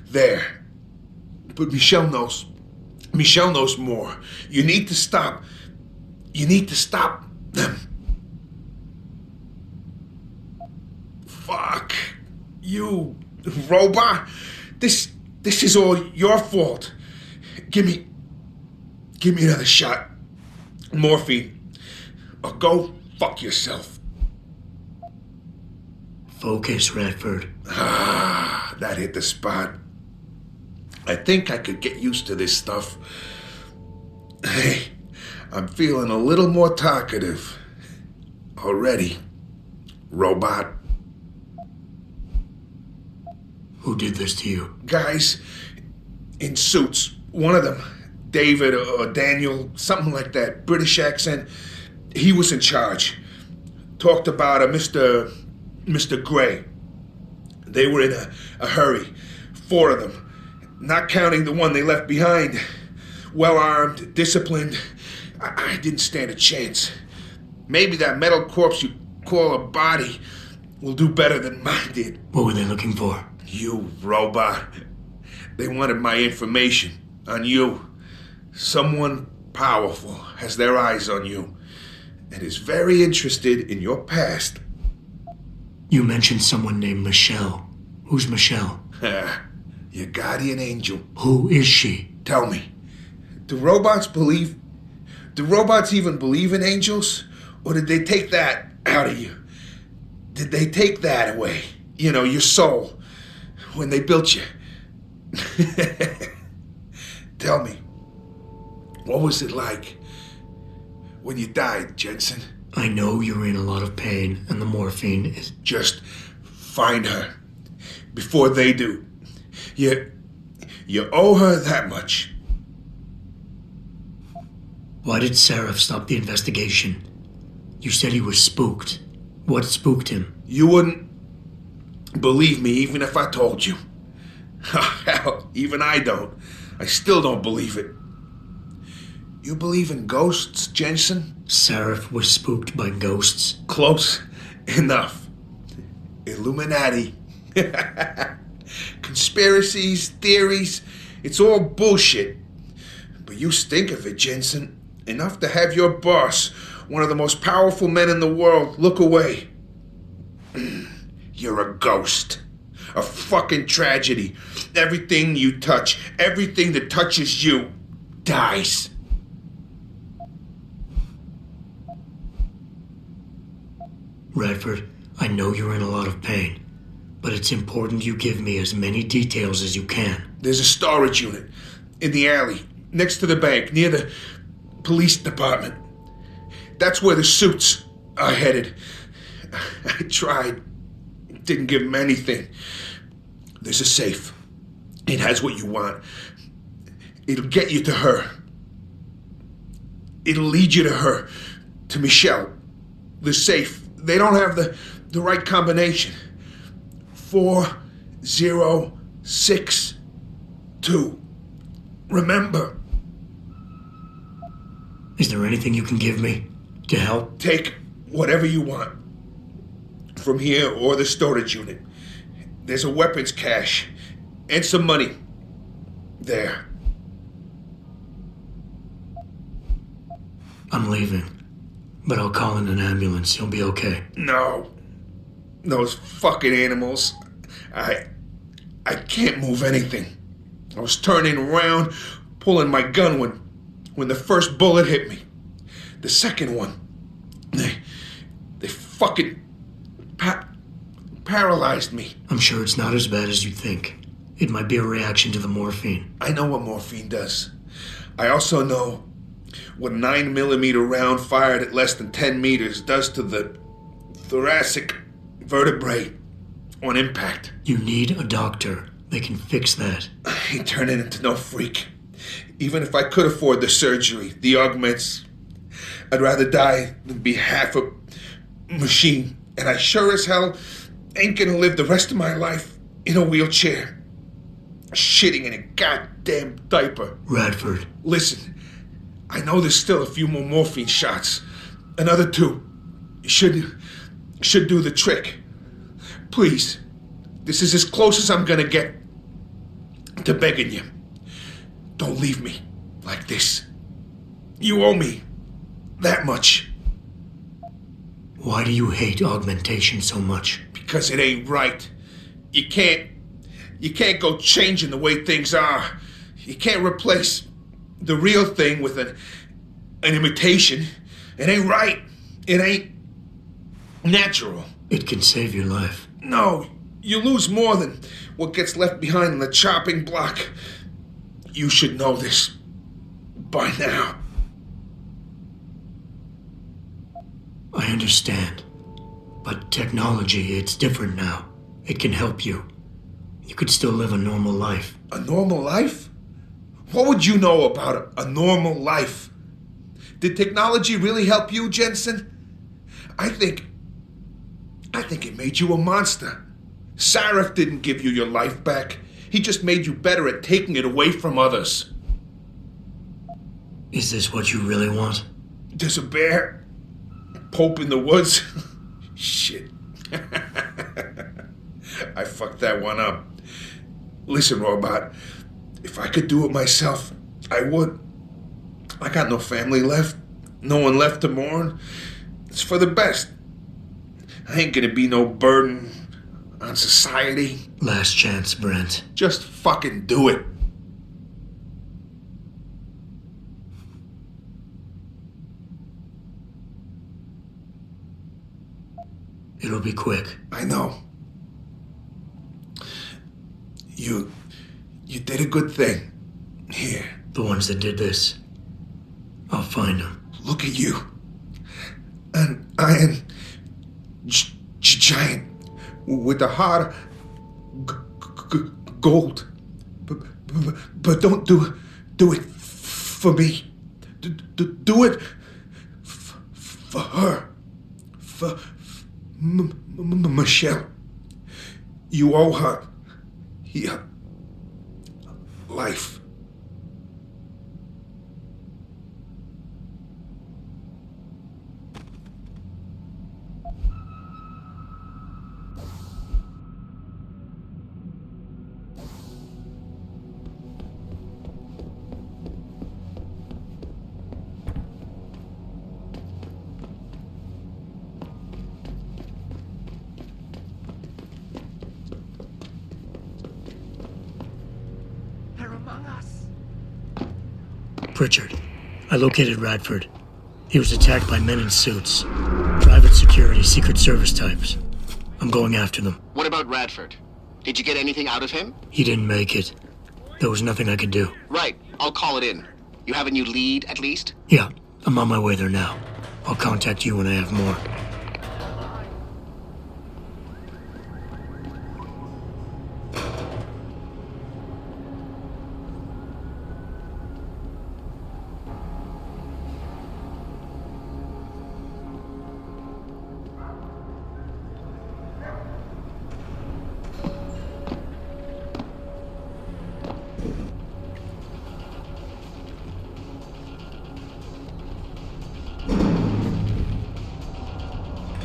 there. But Michelle knows. Michelle knows more. You need to stop them. Fuck. You robot. This is all your fault. Give me another shot. Morphine. Or go fuck yourself. Focus, Radford. Ah, that hit the spot. I think I could get used to this stuff. Hey, I'm feeling a little more talkative. Already. Robot. Who did this to you? Guys in suits. One of them, David or Daniel, something like that, British accent. He was in charge. Talked about a Mr. Gray. They were in a hurry. 4 of them. Not counting the one they left behind. Well-armed, disciplined. I didn't stand a chance. Maybe that metal corpse you call a body will do better than mine did. What were they looking for? You robot. They wanted my information on you. Someone powerful has their eyes on you and is very interested in your past. You mentioned someone named Michelle. Who's Michelle? Your guardian angel. Who is she? Tell me, do robots even believe in angels? Or did they take that out of you? Did they take that away? You know, your soul, when they built you? Tell me, what was it like when you died, Jensen? I know you're in a lot of pain, and the morphine is... Just find her before they do. You owe her that much. Why did Sarif stop the investigation? You said he was spooked. What spooked him? You wouldn't believe me even if I told you. Hell, even I don't. I still don't believe it. You believe in ghosts, Jensen? Sarif was spooked by ghosts. Close enough. Illuminati. Conspiracies, theories, it's all bullshit. But you stink of it, Jensen. Enough to have your boss, one of the most powerful men in the world, look away. You're a ghost. A fucking tragedy. Everything you touch, everything that touches you, dies. Radford, I know you're in a lot of pain. But it's important you give me as many details as you can. There's a storage unit in the alley, next to the bank, near the police department. That's where the suits are headed. I tried. Didn't give them anything. There's a safe. It has what you want. It'll get you to her. It'll lead you to her. To Michelle. The safe. They don't have the right combination. 4062. Remember. Is there anything you can give me to help? Take whatever you want. From here or the storage unit. There's a weapons cache. And some money. There. I'm leaving. But I'll call in an ambulance. You'll be okay. No. Those fucking animals. I can't move anything. I was turning around, pulling my gun when the first bullet hit me. The second one, they fucking paralyzed me. I'm sure it's not as bad as you think. It might be a reaction to the morphine. I know what morphine does. I also know what a 9mm round fired at less than 10 meters does to the thoracic vertebrae on impact. You need a doctor. They can fix that. I ain't turning into no freak. Even if I could afford the surgery, the augments, I'd rather die than be half a machine. And I sure as hell ain't gonna live the rest of my life in a wheelchair, shitting in a goddamn diaper. Radford. Listen, I know there's still a few more morphine shots. Another 2 should do the trick. Please, this is as close as I'm gonna get to begging you. Don't leave me like this. You owe me that much. Why do you hate augmentation so much? Because it ain't right. You can't go changing the way things are. You can't replace the real thing with an imitation. It ain't right. It ain't natural. It can save your life. No, you lose more than what gets left behind on the chopping block. You should know this by now. I understand. But technology, it's different now. It can help you. You could still live a normal life. A normal life? What would you know about a normal life? Did technology really help you, Jensen? I think it made you a monster. Sarif didn't give you your life back. He just made you better at taking it away from others. Is this what you really want? There's a bear? Pope in the woods? Shit. I fucked that one up. Listen, Robot, if I could do it myself, I would. I got no family left. No one left to mourn. It's for the best. I ain't gonna be no burden on society. Last chance, Brent. Just fucking do it. It'll be quick. I know. You did a good thing. Here. The ones that did this. I'll find them. Look at you. An iron giant with a heart of gold. But don't do it for me. Do it for her. For Michelle. You owe her your life. Pritchard, I located Radford. He was attacked by men in suits. Private security, Secret Service types. I'm going after them. What about Radford? Did you get anything out of him? He didn't make it. There was nothing I could do. Right. I'll call it in. You have a new lead, at least? Yeah, I'm on my way there now. I'll contact you when I have more.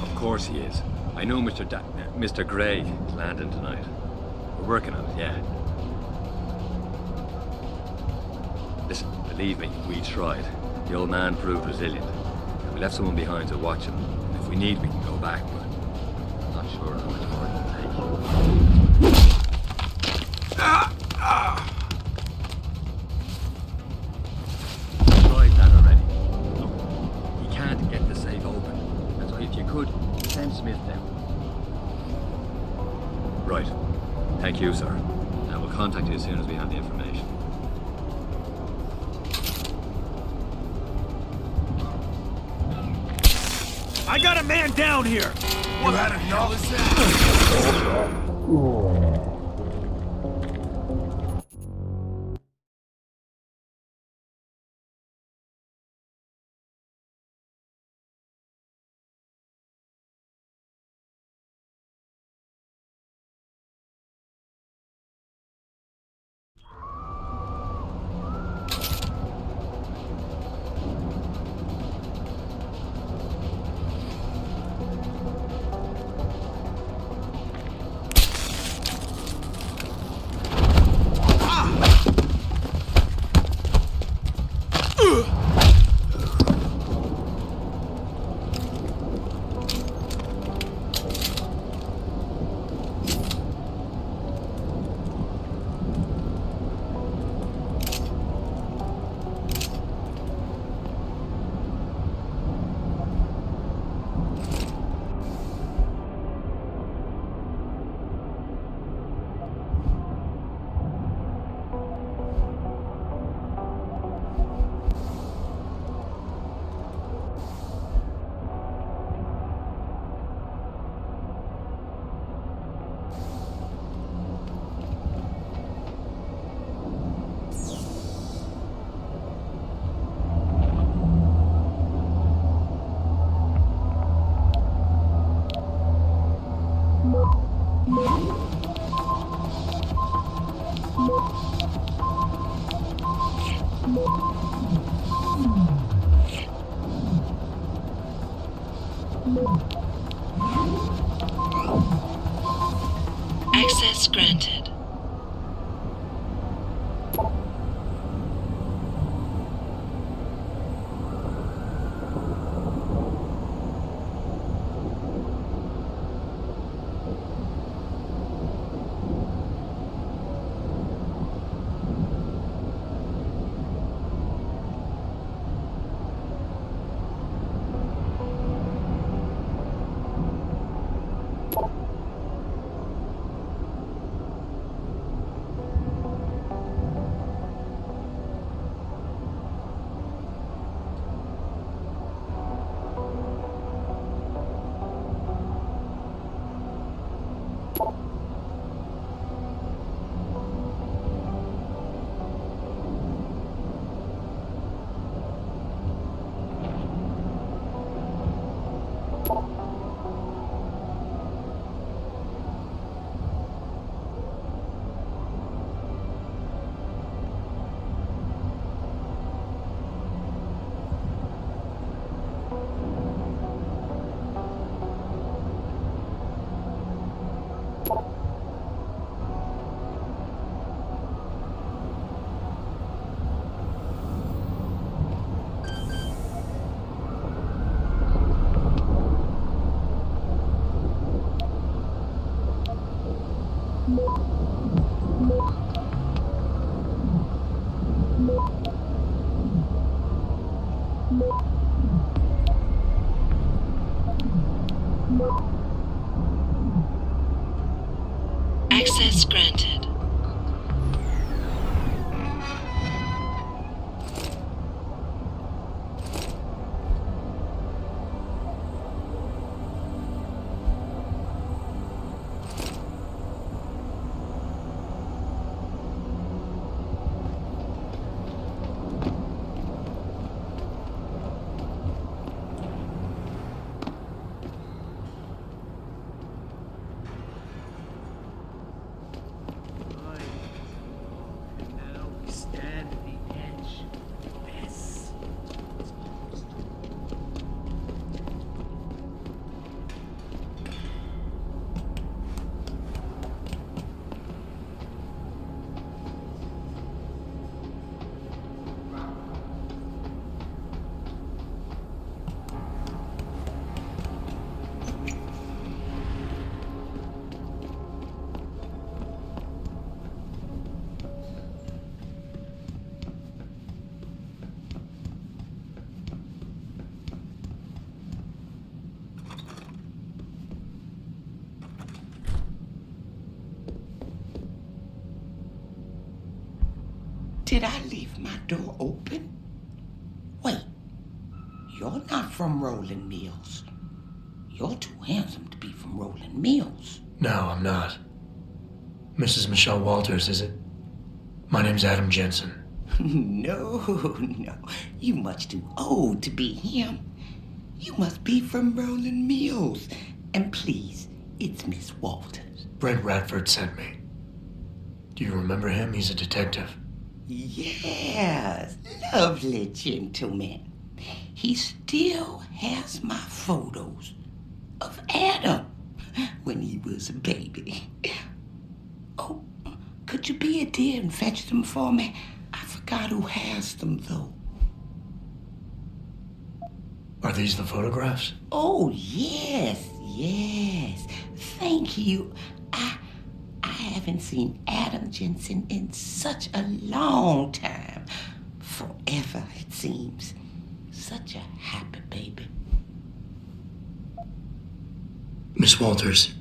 Of course he is. I know Mr. Gray is landing tonight. We're working on it, yeah. Listen, believe me, we tried. The old man proved resilient. We left someone behind to watch him. And if we need, we can go back, but I'm not sure how much more it'll take. Tried that already. Look, he can't get the safe open. And so if you could, send Smith down. Right. Thank you, sir. And we'll contact you as soon as we have the information. I got a man down here! You had acknowledged that? Access granted. Access granted. Did I leave my door open? Wait, you're not from Rolling Mills. You're too handsome to be from Rolling Mills. No, I'm not. Mrs. Michelle Walters, is it? My name's Adam Jensen. No. You much too old to be him. You must be from Rolling Mills. And please, it's Miss Walters. Brent Radford sent me. Do you remember him? He's a detective. Yes, lovely gentleman. He still has my photos of Adam when he was a baby. Oh, could you be a dear and fetch them for me? I forgot who has them, though. Are these the photographs? Oh, yes. Thank you. I haven't seen Adam Jensen in such a long time. Forever, it seems. Such a happy baby. Miss Walters,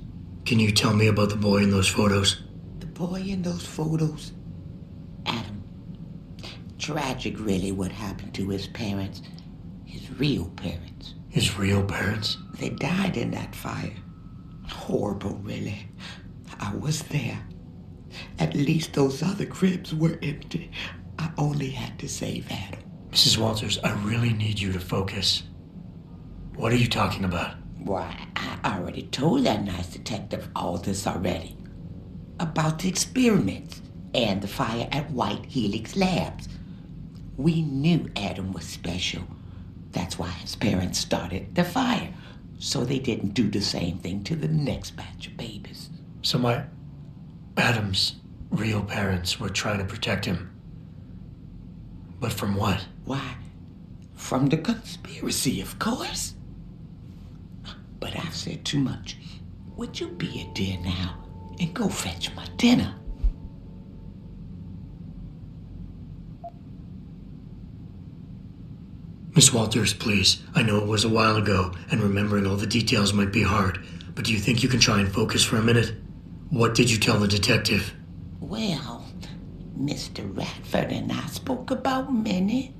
can you tell me about the boy in those photos? The boy in those photos? Adam. Tragic, really, what happened to his parents. His real parents. His real parents? They died in that fire. Horrible, really. I was there. At least those other cribs were empty. I only had to save Adam. Mrs. Walters, I really need you to focus. What are you talking about? Why, I already told that nice detective all this already. About the experiments and the fire at White Helix Labs. We knew Adam was special. That's why his parents started the fire, so they didn't do the same thing to the next batch of babies. So Adam's real parents were trying to protect him. But from what? Why, from the conspiracy, of course. But I've said too much. Would you be a dear now and go fetch my dinner? Miss Walters, please. I know it was a while ago, and remembering all the details might be hard, but do you think you can try and focus for a minute? What did you tell the detective? Well, Mr. Radford and I spoke about many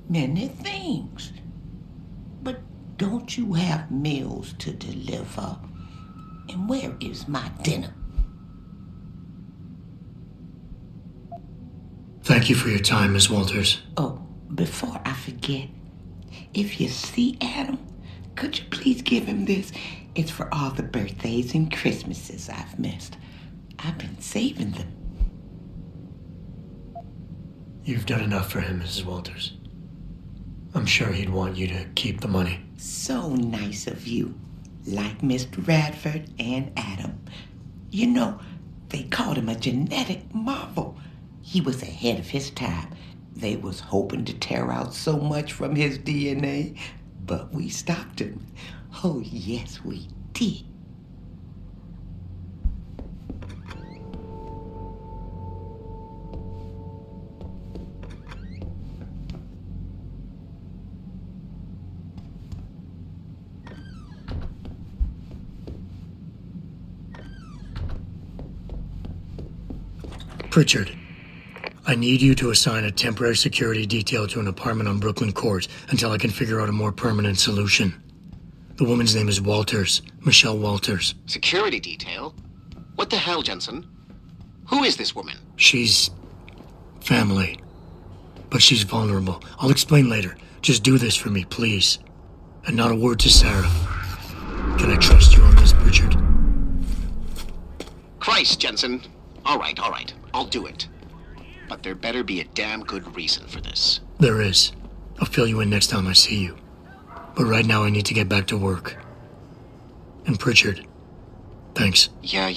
things. But don't you have meals to deliver? And where is my dinner? Thank you for your time, Miss Walters. Oh, before I forget, if you see Adam, could you please give him this? It's for all the birthdays and Christmases I've missed. I've been saving them. You've done enough for him, Mrs. Walters. I'm sure he'd want you to keep the money. So nice of you. Like Mr. Radford and Adam. You know, they called him a genetic marvel. He was ahead of his time. They was hoping to tear out so much from his DNA, but we stopped him. Oh, yes, we did. Pritchard, I need you to assign a temporary security detail to an apartment on Brooklyn Court until I can figure out a more permanent solution. The woman's name is Walters, Michelle Walters. Security detail? What the hell, Jensen? Who is this woman? She's family, but she's vulnerable. I'll explain later. Just do this for me, please. And not a word to Sarah. Can I trust you on this, Pritchard? Christ, Jensen. All right. I'll do it. But there better be a damn good reason for this. There is. I'll fill you in next time I see you. But right now I need to get back to work. And Pritchard, thanks. Yeah.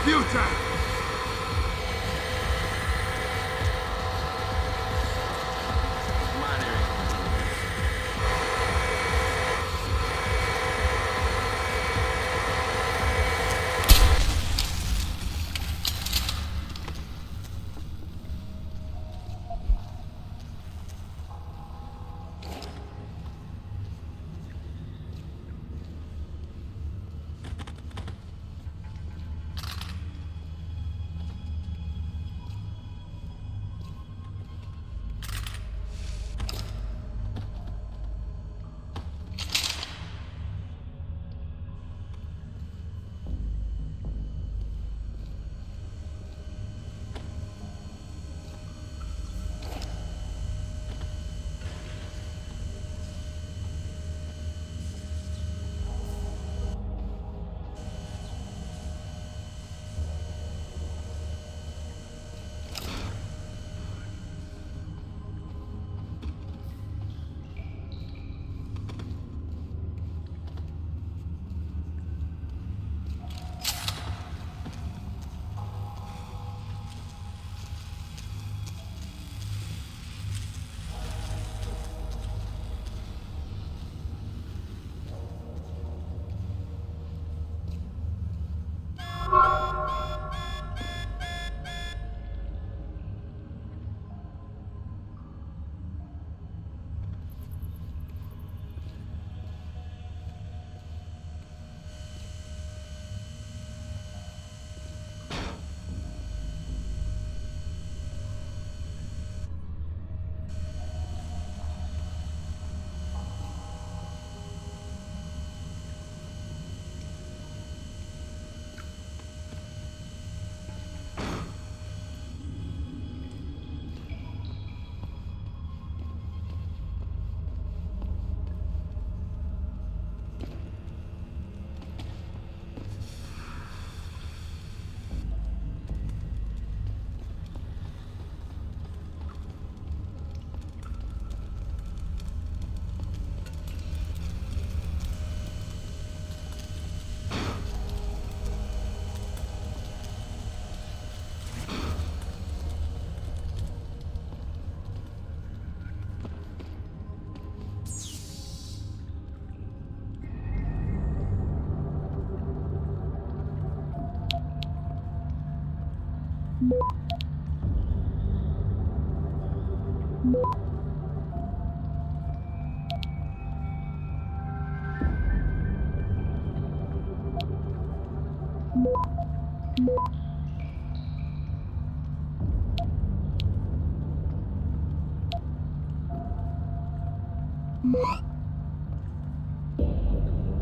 future!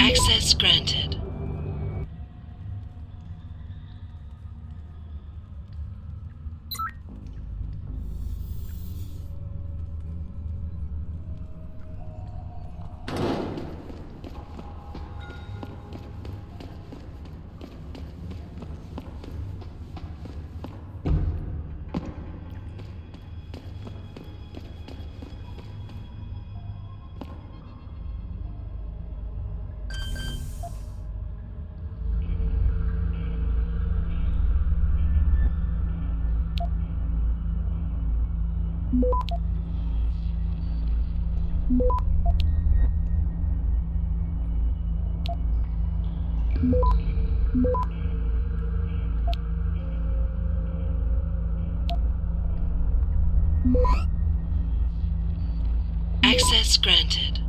Access granted. Access granted.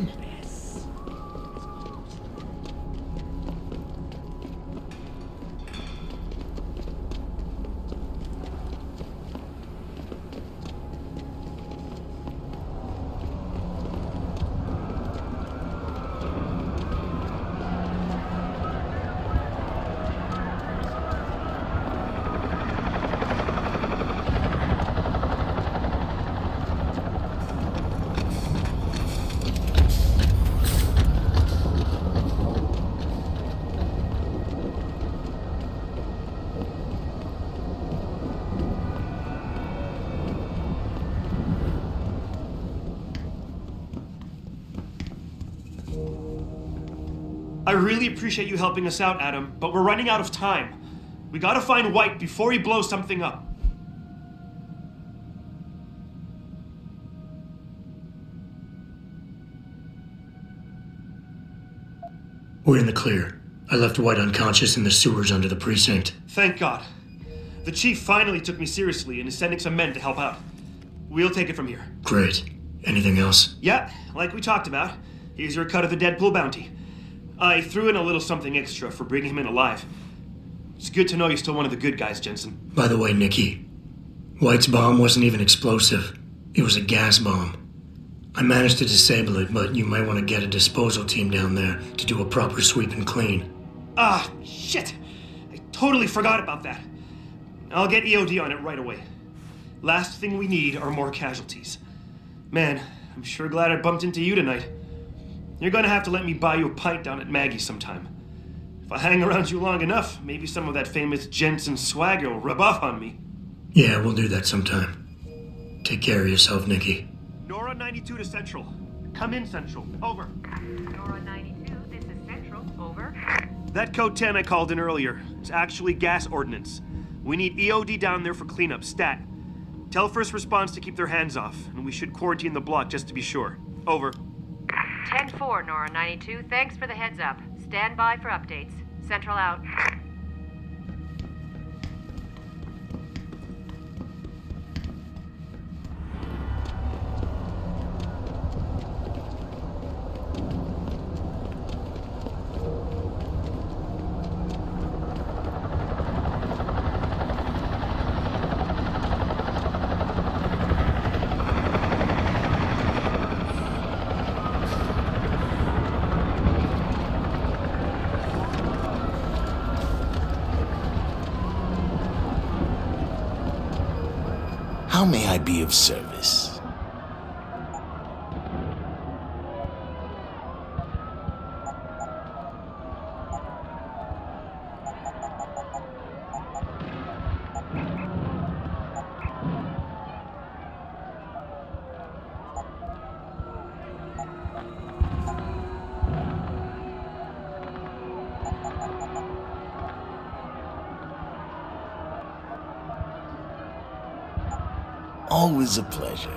done. I really appreciate you helping us out, Adam, but we're running out of time. We gotta find White before he blows something up. We're in the clear. I left White unconscious in the sewers under the precinct. Thank God. The chief finally took me seriously and is sending some men to help out. We'll take it from here. Great. Anything else? Yeah, like we talked about. Here's your cut of the Deadpool bounty. I threw in a little something extra for bringing him in alive. It's good to know you're still one of the good guys, Jensen. By the way, Nikki, White's bomb wasn't even explosive. It was a gas bomb. I managed to disable it, but you might want to get a disposal team down there to do a proper sweep and clean. Ah, shit! I totally forgot about that. I'll get EOD on it right away. Last thing we need are more casualties. Man, I'm sure glad I bumped into you tonight. You're gonna have to let me buy you a pint down at Maggie's sometime. If I hang around you long enough, maybe some of that famous Jensen swagger will rub off on me. Yeah, we'll do that sometime. Take care of yourself, Nikki. Nora 92 to Central. Come in, Central. Over. Nora 92, this is Central. Over. That code 10 I called in earlier is actually gas ordnance. We need EOD down there for cleanup, stat. Tell first response to keep their hands off, and we should quarantine the block just to be sure. Over. 10-4, Nora 92. Thanks for the heads up. Stand by for updates. Central out. How may I be of service? Always a pleasure.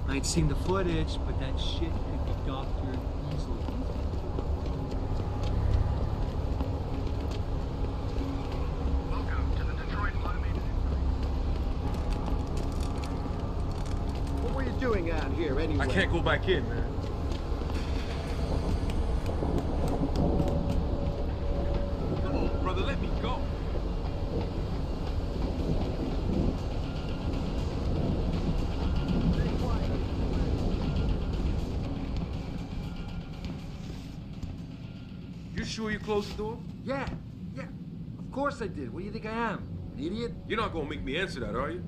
I ain't seen the footage, but that shit could be doctored easily. What were you doing out here anyway? I can't go back in, man. Come on, brother, let me go. You sure you closed the door? Yeah. Of course I did. What do you think I am? An idiot? You're not gonna make me answer that, are you?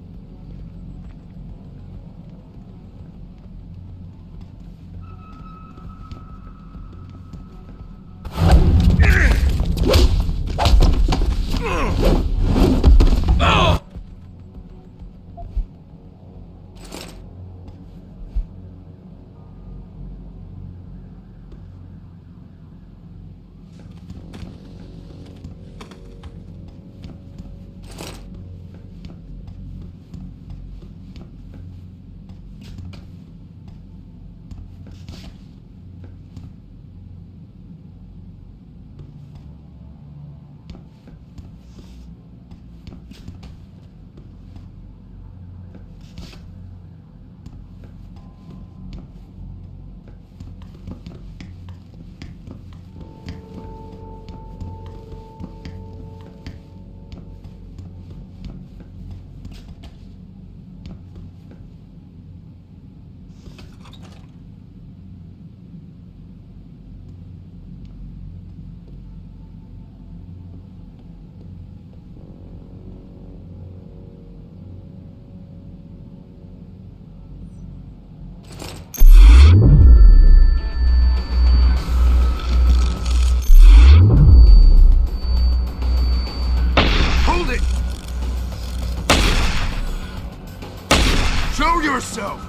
Show yourself!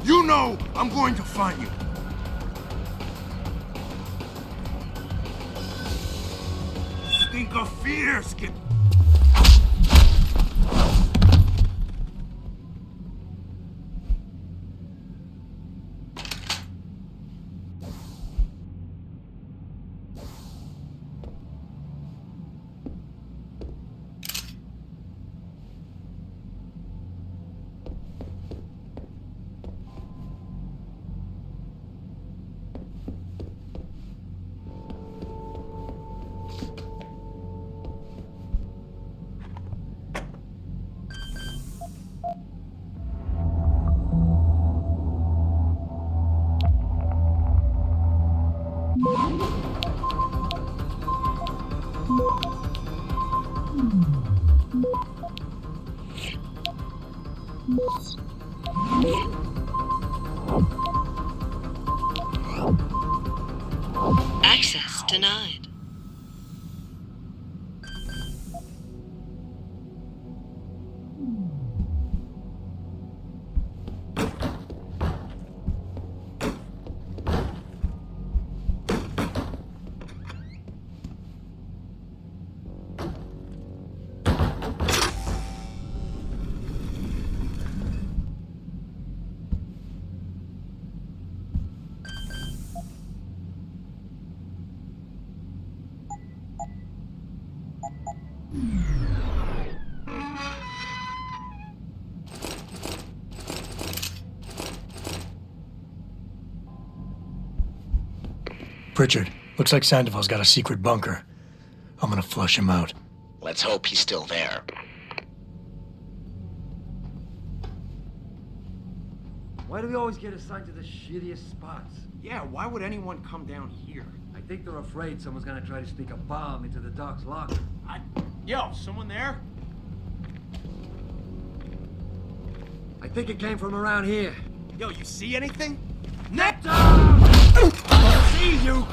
You know I'm going to find you. Stink of fear, Skip. Access denied. Pritchard, looks like Sandoval's got a secret bunker. I'm gonna flush him out. Let's hope he's still there. Why do we always get assigned to the shittiest spots? Yeah, why would anyone come down here? I think they're afraid someone's gonna try to sneak a bomb into the doc's locker. Yo, someone there? I think it came from around here. Yo, you see anything? Nectar! I see you!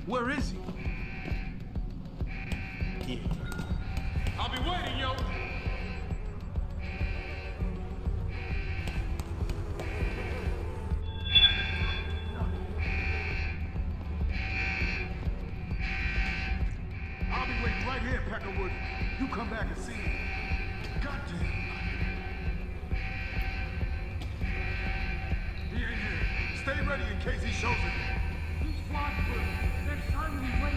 Where is he? Here. I'll be waiting, yo. I'll be waiting right here, Peckerwood. You come back and see me. Goddamn. He ain't here. Stay ready in case he shows it. Next time we wait.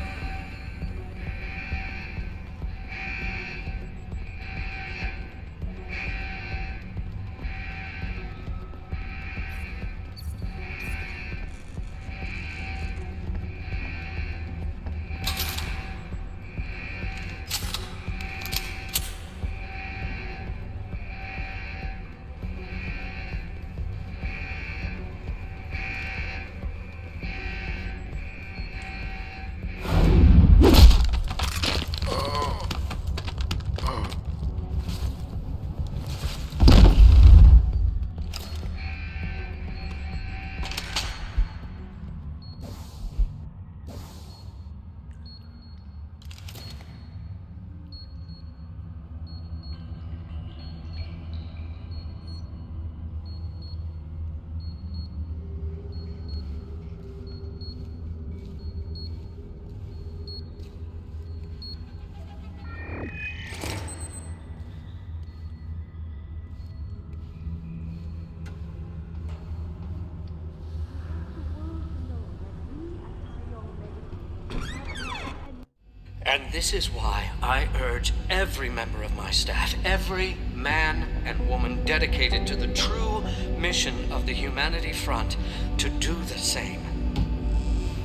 And this is why I urge every member of my staff, every man and woman dedicated to the true mission of the Humanity Front, to do the same.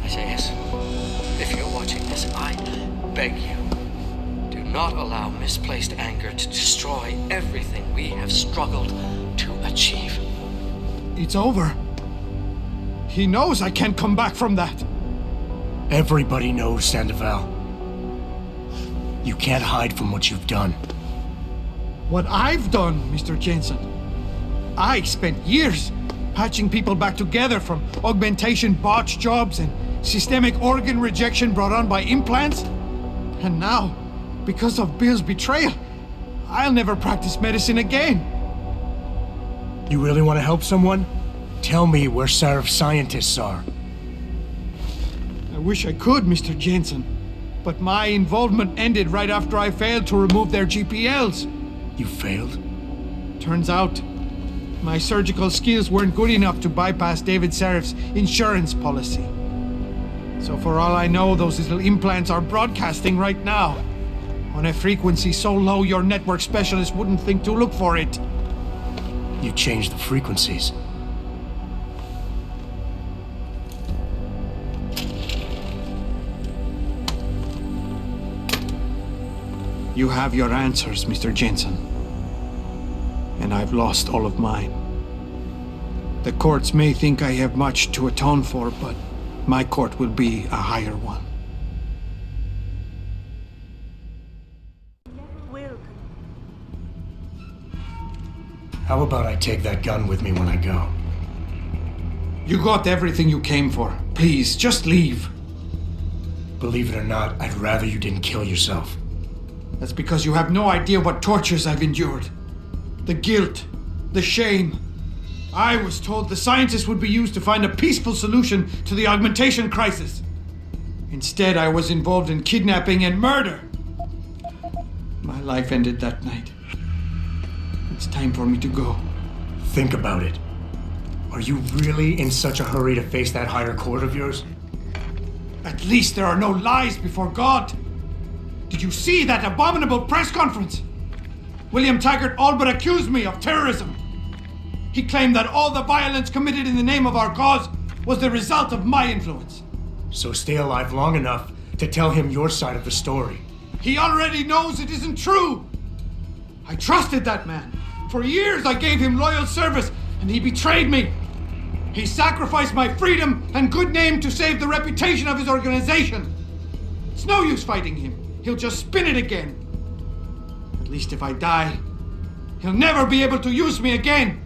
Isaias, if you're watching this, I beg you, do not allow misplaced anger to destroy everything we have struggled to achieve. It's over. He knows I can't come back from that. Everybody knows, Sandoval. You can't hide from what you've done. What I've done, Mr. Jensen. I spent years patching people back together from augmentation botch jobs and systemic organ rejection brought on by implants. And now, because of Bill's betrayal, I'll never practice medicine again. You really want to help someone? Tell me where Sarif scientists are. I wish I could, Mr. Jensen. But my involvement ended right after I failed to remove their GPLs. You failed? Turns out, my surgical skills weren't good enough to bypass David Sarif's insurance policy. So for all I know, those little implants are broadcasting right now, on a frequency so low your network specialist wouldn't think to look for it. You changed the frequencies. You have your answers, Mr. Jensen. And I've lost all of mine. The courts may think I have much to atone for, but my court will be a higher one. How about I take that gun with me when I go? You got everything you came for. Please, just leave. Believe it or not, I'd rather you didn't kill yourself. That's because you have no idea what tortures I've endured. The guilt, the shame. I was told the scientists would be used to find a peaceful solution to the augmentation crisis. Instead, I was involved in kidnapping and murder. My life ended that night. It's time for me to go. Think about it. Are you really in such a hurry to face that higher court of yours? At least there are no lies before God. Did you see that abominable press conference? William Taggart all but accused me of terrorism. He claimed that all the violence committed in the name of our cause was the result of my influence. So stay alive long enough to tell him your side of the story. He already knows it isn't true. I trusted that man. For years I gave him loyal service, and he betrayed me. He sacrificed my freedom and good name to save the reputation of his organization. It's no use fighting him. He'll just spin it again. At least if I die, he'll never be able to use me again.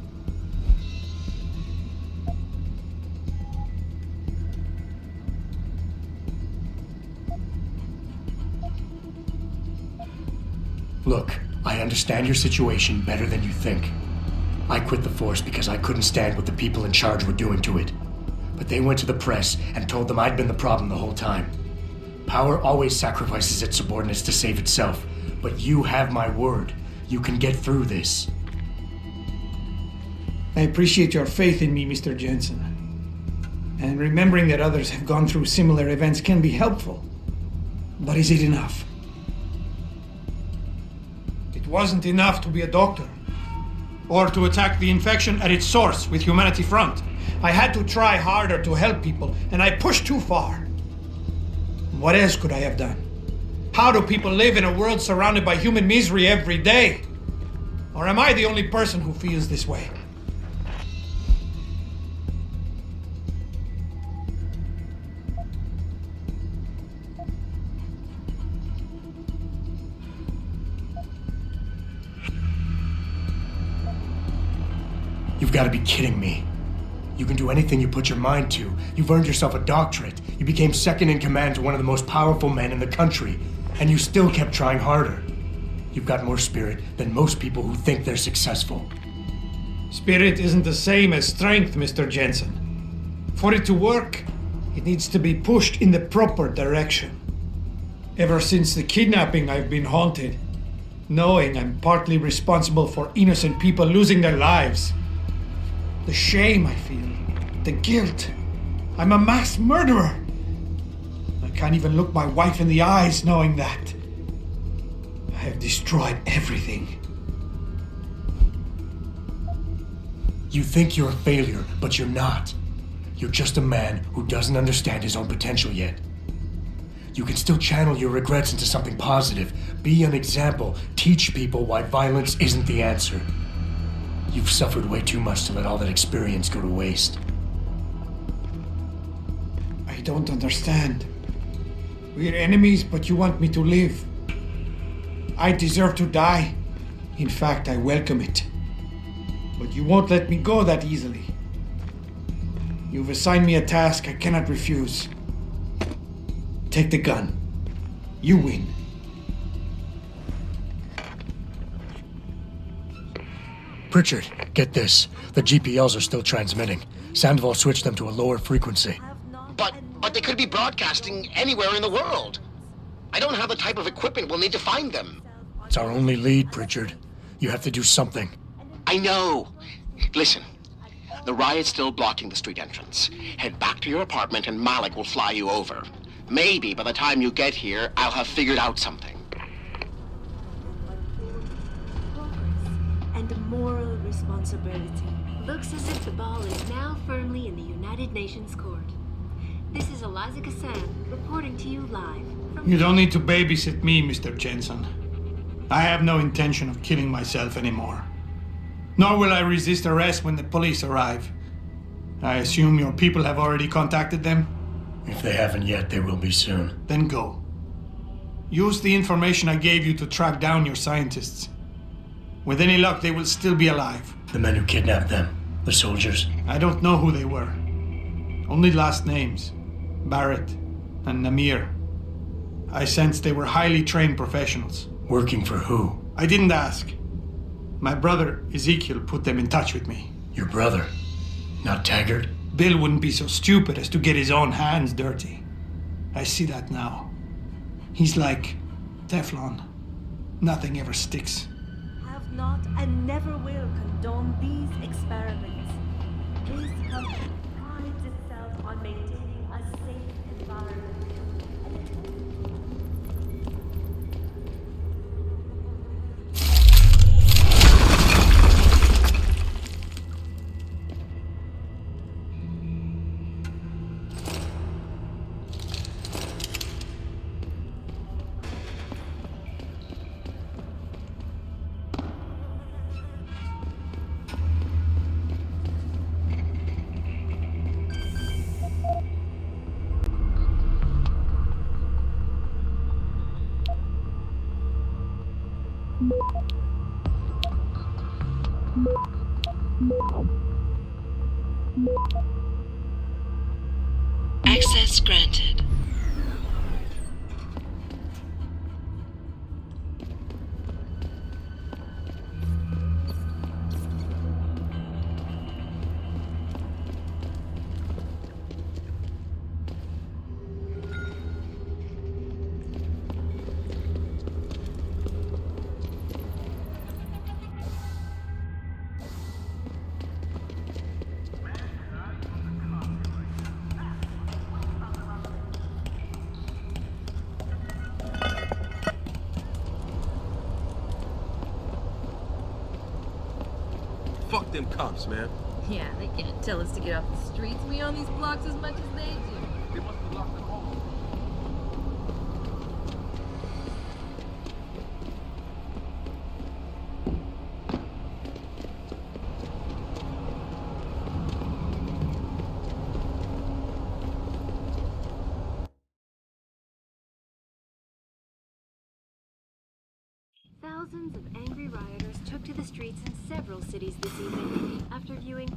Look, I understand your situation better than you think. I quit the force because I couldn't stand what the people in charge were doing to it. But they went to the press and told them I'd been the problem the whole time. Power always sacrifices its subordinates to save itself, but you have my word. You can get through this. I appreciate your faith in me, Mr. Jensen. And remembering that others have gone through similar events can be helpful. But is it enough? It wasn't enough to be a doctor, or to attack the infection at its source with Humanity Front. I had to try harder to help people, and I pushed too far. What else could I have done? How do people live in a world surrounded by human misery every day? Or am I the only person who feels this way? You've got to be kidding me. You can do anything you put your mind to. You've earned yourself a doctorate. You became second in command to one of the most powerful men in the country. And you still kept trying harder. You've got more spirit than most people who think they're successful. Spirit isn't the same as strength, Mr. Jensen. For it to work, it needs to be pushed in the proper direction. Ever since the kidnapping, I've been haunted, knowing I'm partly responsible for innocent people losing their lives. The shame I feel, the guilt. I'm a mass murderer. I can't even look my wife in the eyes knowing that. I have destroyed everything. You think you're a failure, but you're not. You're just a man who doesn't understand his own potential yet. You can still channel your regrets into something positive. Be an example. Teach people why violence isn't the answer. You've suffered way too much to let all that experience go to waste. I don't understand. We're enemies, but you want me to live. I deserve to die. In fact, I welcome it. But you won't let me go that easily. You've assigned me a task I cannot refuse. Take the gun. You win. Pritchard, get this. The GPLs are still transmitting. Sandoval switched them to a lower frequency. But they could be broadcasting anywhere in the world. I don't have the type of equipment we'll need to find them. It's our only lead, Pritchard. You have to do something. I know. Listen, the riot's still blocking the street entrance. Head back to your apartment and Malik will fly you over. Maybe by the time you get here, I'll have figured out something. And moral responsibility. Looks as if the ball is now firmly in the United Nations court. This is Eliza Cassan reporting to you live. You don't need to babysit me, Mr. Jensen. I have no intention of killing myself anymore. Nor will I resist arrest when the police arrive. I assume your people have already contacted them? If they haven't yet, they will be soon. Then go. Use the information I gave you to track down your scientists. With any luck, they will still be alive. The men who kidnapped them, the soldiers? I don't know who they were. Only last names. Barrett and Namir. I sensed they were highly trained professionals. Working for who? I didn't ask. My brother, Ezekiel, put them in touch with me. Your brother? Not Taggart? Bill wouldn't be so stupid as to get his own hands dirty. I see that now. He's like Teflon. Nothing ever sticks. Have not and never will condone these experiments. This company prides itself on maintaining a safe environment. Access granted. Fuck them cops, man. Yeah, they can't tell us to get off the streets. We own these blocks as much as they do. They must have locked them all. Thousands of angry rioters took to the streets in several cities this evening after viewing